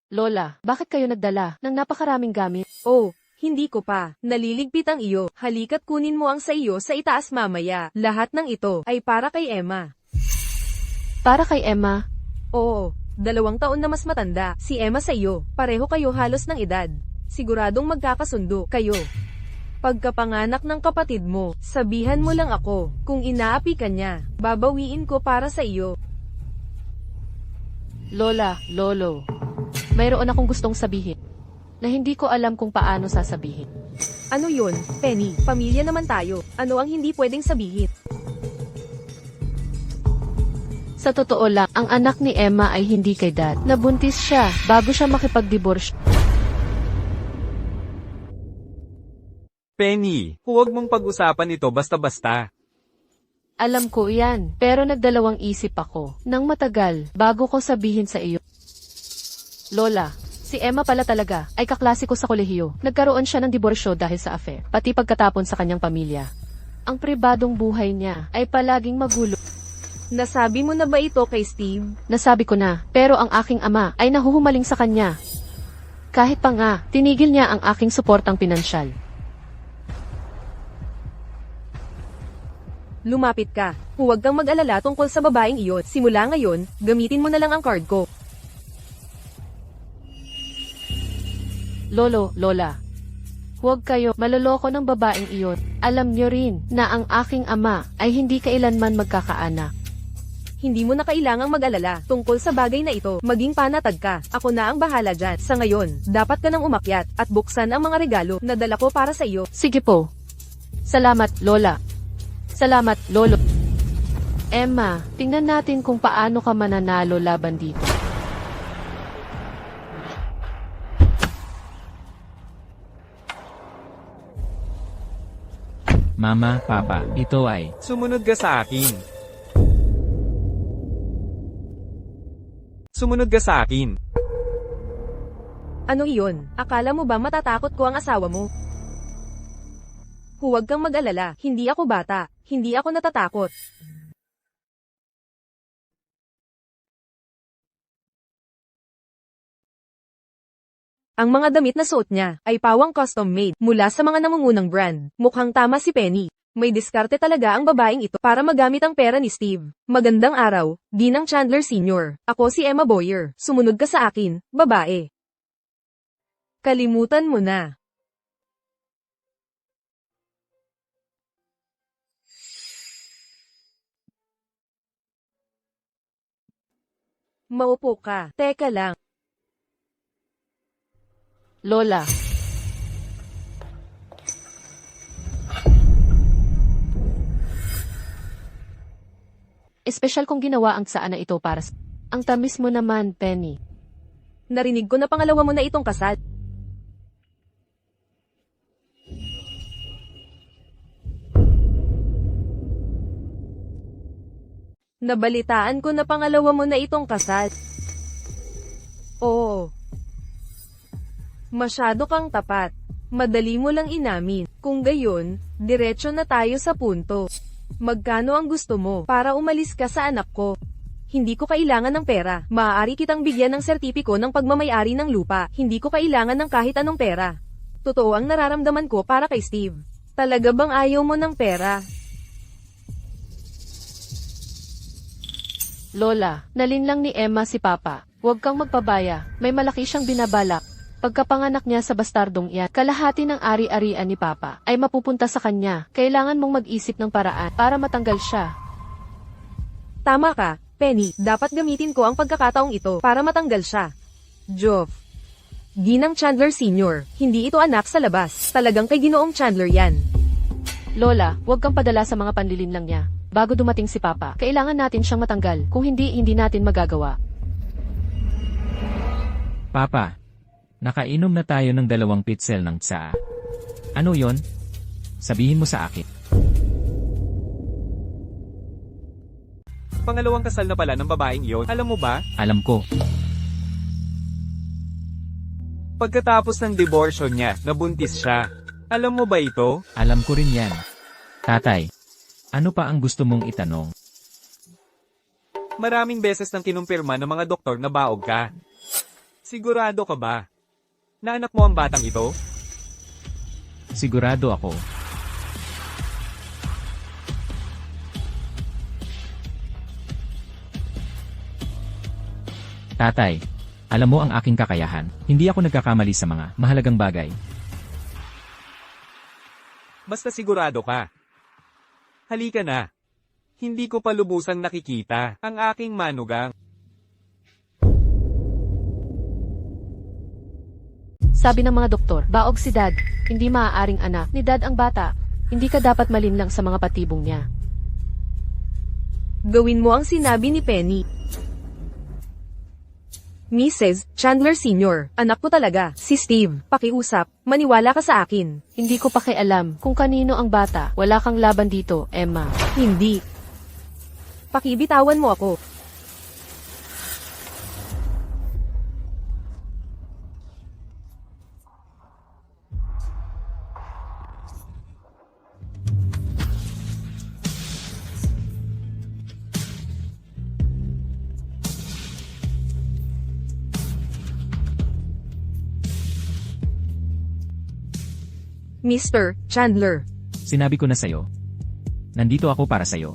S2: Lola, bakit kayo nagdala ng napakaraming gamit?
S1: Oh, hindi ko pa. Naliligpit ang iyo. Halika't kunin mo ang sa iyo sa itaas mamaya. Lahat ng ito ay para kay Emma.
S2: Para kay Emma?
S1: Oo, 2 taon na mas matanda. Si Emma sa iyo. Pareho kayo halos ng edad. Siguradong magkakasundo kayo. Pagkapanganak ng kapatid mo, sabihan mo lang ako. Kung inaapi ka niya, babawiin ko para sa iyo.
S2: Lola, Lolo, mayroon akong gustong sabihin na hindi ko alam kung paano sasabihin.
S1: Ano yun, Penny? Pamilya naman tayo. Ano ang hindi pwedeng sabihin?
S2: Sa totoo lang, ang anak ni Emma ay hindi kay Dad. Nabuntis siya bago siya makipagdiborsyo.
S3: Penny, huwag mong pag-usapan ito basta-basta.
S2: Alam ko yan, pero nagdalawang isip ako nang matagal bago ko sabihin sa iyo. Lola, si Emma pala talaga ay kaklase ko sa kolehiyo. Nagkaroon siya ng diborsyo dahil sa affair, pati pagkatapon sa kanyang pamilya. Ang pribadong buhay niya ay palaging magulo.
S1: Nasabi mo na ba ito kay Steve?
S2: Nasabi ko na, pero ang aking ama ay nahuhumaling sa kanya. Kahit pa nga, tinigil niya ang aking suportang pinansyal.
S1: Lumapit ka. Huwag kang mag-alala tungkol sa babaeng iyon. Simula ngayon, gamitin mo na lang ang card ko.
S2: Lolo, Lola, huwag kayo maloloko ng babaeng iyon. Alam niyo rin na ang aking ama ay hindi kailanman magkakaanak.
S1: Hindi mo na kailangang mag-alala tungkol sa bagay na ito. Maging panatag ka. Ako na ang bahala dyan. Sa ngayon, dapat ka nang umakyat at buksan ang mga regalo na dala ko para sa iyo.
S2: Sige po. Salamat, Lola. Salamat, Lolo. Emma, tingnan natin kung paano ka mananalo laban dito.
S4: Mama, Papa, ito ay...
S3: Sumunod ka sa akin. Sumunod ka sa akin.
S1: Ano iyon? Akala mo ba matatakot ko ang asawa mo? Huwag kang mag-alala. Hindi ako bata. Hindi ako natatakot. Ang mga damit na suot niya ay pawang custom-made mula sa mga nangungunang brand. Mukhang tama si Penny. May diskarte talaga ang babaeng ito para magamit ang pera ni Steve. Magandang araw, Ginang Chandler Sr. Ako si Emma Boyer. Sumunod ka sa akin, babae. Kalimutan mo na. Maupo ka. Teka lang.
S2: Lola. Espesyal kong ginawa ang tsaan na ito para sa... Ang tamis mo naman, Penny.
S1: Narinig ko na pangalawa mo na itong kasal. Nabalitaan ko na pangalawa mo na itong kasal. Oo. Masyado kang tapat. Madali mo lang inamin. Kung gayon, diretso na tayo sa punto. Magkano ang gusto mo para umalis ka sa anak ko? Hindi ko kailangan ng pera. Maaari kitang bigyan ng sertipiko ng pagmamayari ng lupa. Hindi ko kailangan ng kahit anong pera. Totoo ang nararamdaman ko para kay Steve. Talaga bang ayaw mo ng pera?
S2: Lola, nalinlang ni Emma si Papa. Huwag kang magpabaya. May malaki siyang binabalak. Pagkapanganak niya sa bastardong iyan, kalahati ng ari-arian ni Papa ay mapupunta sa kanya. Kailangan mong mag-isip ng paraan para matanggal siya.
S1: Tama ka, Penny. Dapat gamitin ko ang pagkakataong ito para matanggal siya. Geoff. Ginang Chandler Sr., hindi ito anak sa labas. Talagang kay Ginoong Chandler yan.
S2: Lola, huwag kang padala sa mga panlilinlang niya. Bago dumating si Papa, kailangan natin siyang matanggal. Kung hindi, hindi natin magagawa.
S4: Papa, nakainom na tayo ng 2 pitzel ng tsaa. Ano yon? Sabihin mo sa akin.
S3: Pangalawang kasal na pala ng babaeng iyon. Alam mo ba?
S4: Alam ko.
S3: Pagkatapos ng diborsyo niya, nabuntis siya. Alam mo ba ito?
S4: Alam ko rin yan. Tatay, ano pa ang gusto mong itanong?
S3: Maraming beses nang kinumpirma ng mga doktor na baog ka. Sigurado ka ba? Na anak mo ang batang ito?
S4: Sigurado ako. Tatay, alam mo ang aking kakayahan. Hindi ako nagkakamali sa mga mahalagang bagay.
S3: Basta sigurado ka. Halika na. Hindi ko pa lubusang nakikita ang aking manugang.
S2: Sabi ng mga doktor, baog si Dad. Hindi maaaring anak ni Dad ang bata. Hindi ka dapat malinlang sa mga patibong niya.
S1: Gawin mo ang sinabi ni Penny. Mrs. Chandler Sr., anak ko talaga, si Steve. Pakiusap, maniwala ka sa akin.
S2: Hindi ko pakialam kung kanino ang bata. Wala kang laban dito, Emma.
S1: Hindi. Pakibitawan mo ako. Mr. Chandler.
S4: Sinabi ko na sa'yo. Nandito ako para sa'yo.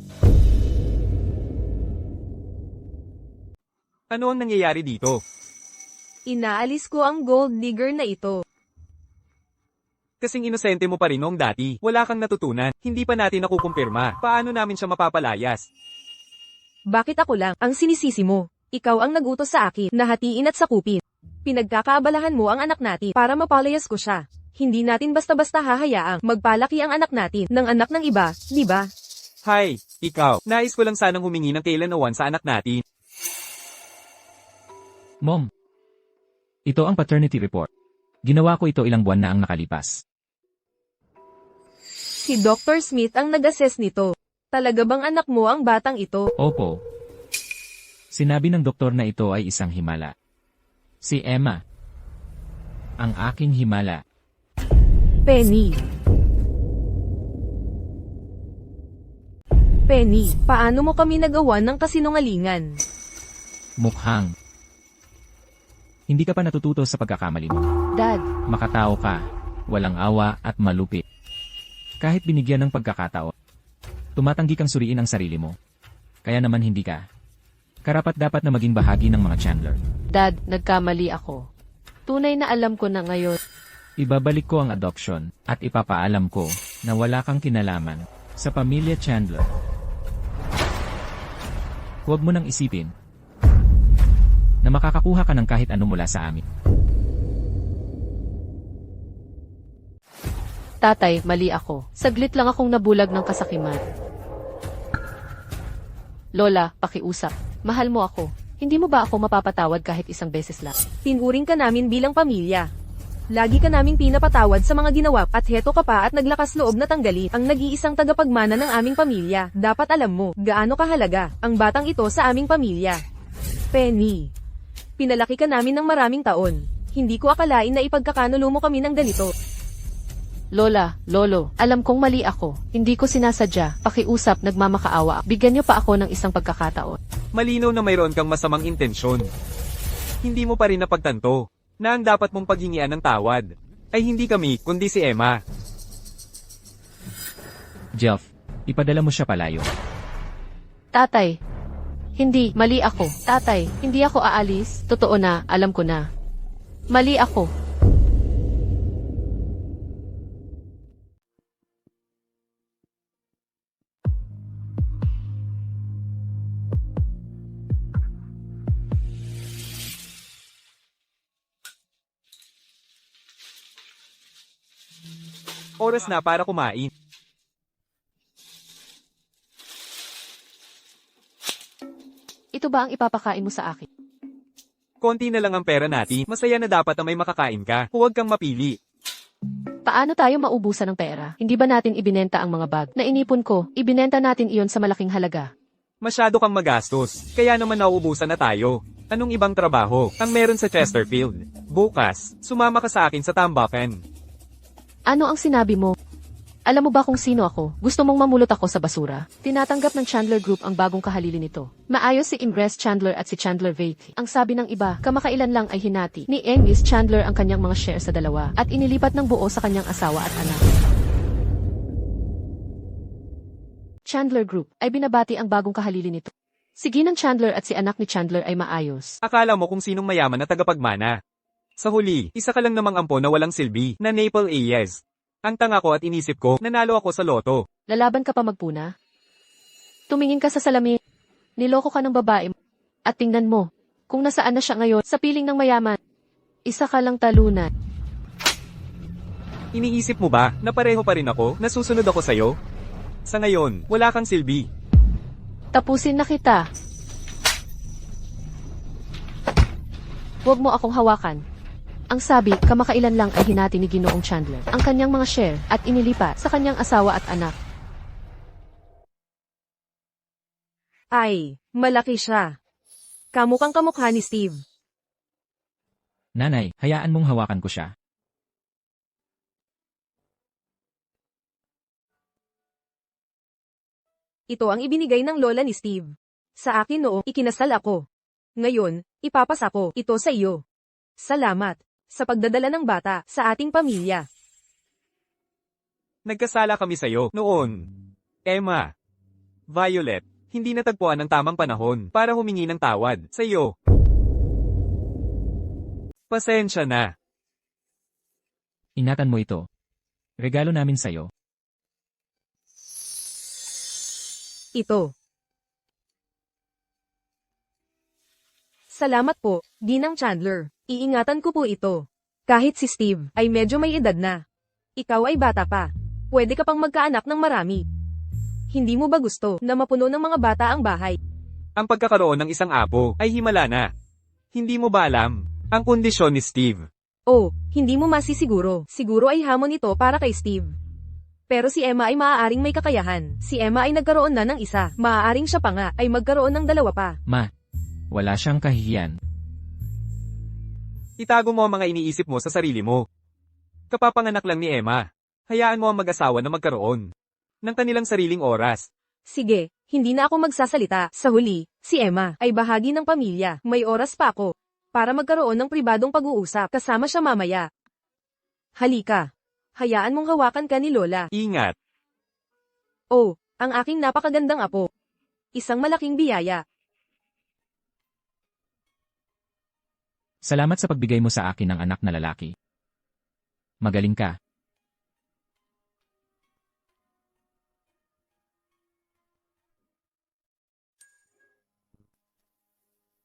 S3: Ano ang nangyayari dito?
S1: Inaalis ko ang gold digger na ito.
S3: Kasing inosente mo pa rin noong dati. Wala kang natutunan. Hindi pa natin nakukumpirma. Paano namin siya mapapalayas?
S1: Bakit ako lang ang sinisisi mo? Ikaw ang nagutos sa akin na hatiin at sakupin. Pinagkakaabalahan mo ang anak natin para mapalayas ko siya. Hindi natin basta-basta hahayaang magpalaki ang anak natin ng anak ng iba, di ba?
S3: Hi, ikaw. Nais ko lang sanang humingi ng kailanawan sa anak natin.
S4: Mom, ito ang paternity report. Ginawa ko ito ilang buwan na ang nakalipas.
S1: Si Dr. Smith ang nag-assess nito. Talaga bang anak mo ang batang ito?
S4: Opo. Sinabi ng doktor na ito ay isang himala. Si Emma. Ang aking himala.
S1: Penny. Penny, paano mo kami nagawa ng kasinungalingan?
S4: Mukhang. Hindi ka pa natututo sa pagkakamali mo.
S2: Dad,
S4: Makatao ka, walang awa at malupit. Kahit binigyan ng pagkakataon, tumatanggi kang suriin ang sarili mo. Kaya naman hindi ka. Karapat-dapat na maging bahagi ng mga Chandler.
S2: Dad, nagkamali ako. Tunay na alam ko na ngayon.
S4: Ibabalik ko ang adoption at ipapaalam ko na wala kang kinalaman sa pamilya Chandler. Huwag mo nang isipin na makakakuha ka ng kahit ano mula sa amin.
S2: Tatay, mali ako. Saglit lang akong nabulag ng kasakiman. Lola, pakiusap. Mahal mo ako. Hindi mo ba ako mapapatawad kahit isang beses lang?
S1: Tinuring ka namin bilang pamilya. Lagi ka naming pinapatawad sa mga ginawa at heto ka pa at naglakas loob na tanggalin ang nag-iisang tagapagmana ng aming pamilya. Dapat alam mo, gaano kahalaga ang batang ito sa aming pamilya. Penny. Pinalaki ka namin ng maraming taon. Hindi ko akalain na ipagkakanulo mo kami ng ganito.
S2: Lola, Lolo, alam kong mali ako. Hindi ko sinasadya. Pakiusap, nagmamakaawa. Bigyan niyo pa ako ng isang pagkakataon.
S3: Malinaw na mayroon kang masamang intensyon. Hindi mo pa rin napagtanto na ang dapat mong paghingian ng tawad ay hindi kami kundi si Emma.
S4: Jelf, ipadala mo siya palayo.
S2: Tatay. Hindi, mali ako. Tatay, hindi ako aalis. Totoo na, alam ko na. Mali ako.
S3: Oras na para kumain.
S2: Ito ba ang ipapakain mo sa akin?
S3: Konti na lang ang pera natin. Masaya na dapat na may makakain ka. Huwag kang mapili.
S2: Paano tayo maubusan ng pera? Hindi ba natin ibinenta ang mga bag na inipon ko? Ibinenta natin iyon sa malaking halaga.
S3: Masyado kang magastos. Kaya naman nauubusan na tayo. Anong ibang trabaho ang meron sa Chesterfield? Bukas, sumama ka sa akin sa tambakan.
S2: Ano ang sinabi mo? Alam mo ba kung sino ako? Gusto mong mamulot ako sa basura? Tinatanggap ng Chandler Group ang bagong kahalili nito. Maayos si Ingress Chandler at si Chandler Vati. Ang sabi ng iba, kamakailan lang ay hinati ni Miss Chandler ang kanyang mga share sa dalawa at inilipat ng buo sa kanyang asawa at anak. Chandler Group ay binabati ang bagong kahalili nito. Si Ginang Chandler at si anak ni Chandler ay maayos.
S3: Akala mo kung sinong mayaman na tagapagmana. Sa huli, isa ka lang namang ampo na walang silbi na Naple Ayes. Ang tanga ko at inisip ko, nanalo ako sa loto.
S2: Lalaban ka pa magpuna? Tumingin ka sa salamin. Niloko ka ng babae. At tingnan mo, kung nasaan na siya ngayon sa piling ng mayaman. Isa ka lang talunan.
S3: Iniisip mo ba na pareho pa rin ako, nasusunod ako sa'yo? Sa ngayon, wala kang silbi.
S2: Tapusin na kita. Huwag mo akong hawakan. Ang sabi, kamakailan lang ay hinati ni Ginoong Chandler ang kanyang mga share at inilipat sa kanyang asawa at anak.
S1: Ay, malaki siya. Kamukhang kamukha ni Steve.
S4: Nanay, hayaan mong hawakan ko siya.
S1: Ito ang ibinigay ng lola ni Steve. Sa akin noong ikinasal ako. Ngayon, ipapasa ko ito sa iyo. Salamat sa pagdadala ng bata sa ating pamilya.
S3: Nagkasala kami sa'yo noon. Emma. Violet, hindi natagpuan ang tamang panahon para humingi ng tawad sa iyo. Pasensya na.
S4: Ingatan mo ito. Regalo namin sa'yo.
S1: Ito. Salamat po, Ginang Chandler. Iingatan ko po ito. Kahit si Steve ay medyo may edad na. Ikaw ay bata pa. Pwede ka pang magkaanak ng marami. Hindi mo ba gusto na mapuno ng mga bata ang bahay?
S3: Ang pagkakaroon ng isang apo ay himala na. Hindi mo ba alam ang kondisyon ni Steve?
S1: Oh, hindi mo masisiguro. Siguro ay hamon ito para kay Steve. Pero si Emma ay maaaring may kakayahan. Si Emma ay nagkaroon na ng isa. Maaaring siya pa nga ay magkaroon ng dalawa pa.
S4: Ma, wala siyang kahihiyan.
S3: Itago mo ang mga iniisip mo sa sarili mo. Kapapanganak lang ni Emma. Hayaan mo ang mag-asawa na magkaroon ng kanilang sariling oras.
S1: Sige, hindi na ako magsasalita. Sa huli, si Emma ay bahagi ng pamilya. May oras pa ako para magkaroon ng pribadong pag-uusap kasama siya mamaya. Halika. Hayaan mong hawakan ka ni Lola.
S3: Ingat.
S1: Oh, ang aking napakagandang apo. Isang malaking biyaya.
S4: Salamat sa pagbigay mo sa akin ng anak na lalaki. Magaling ka.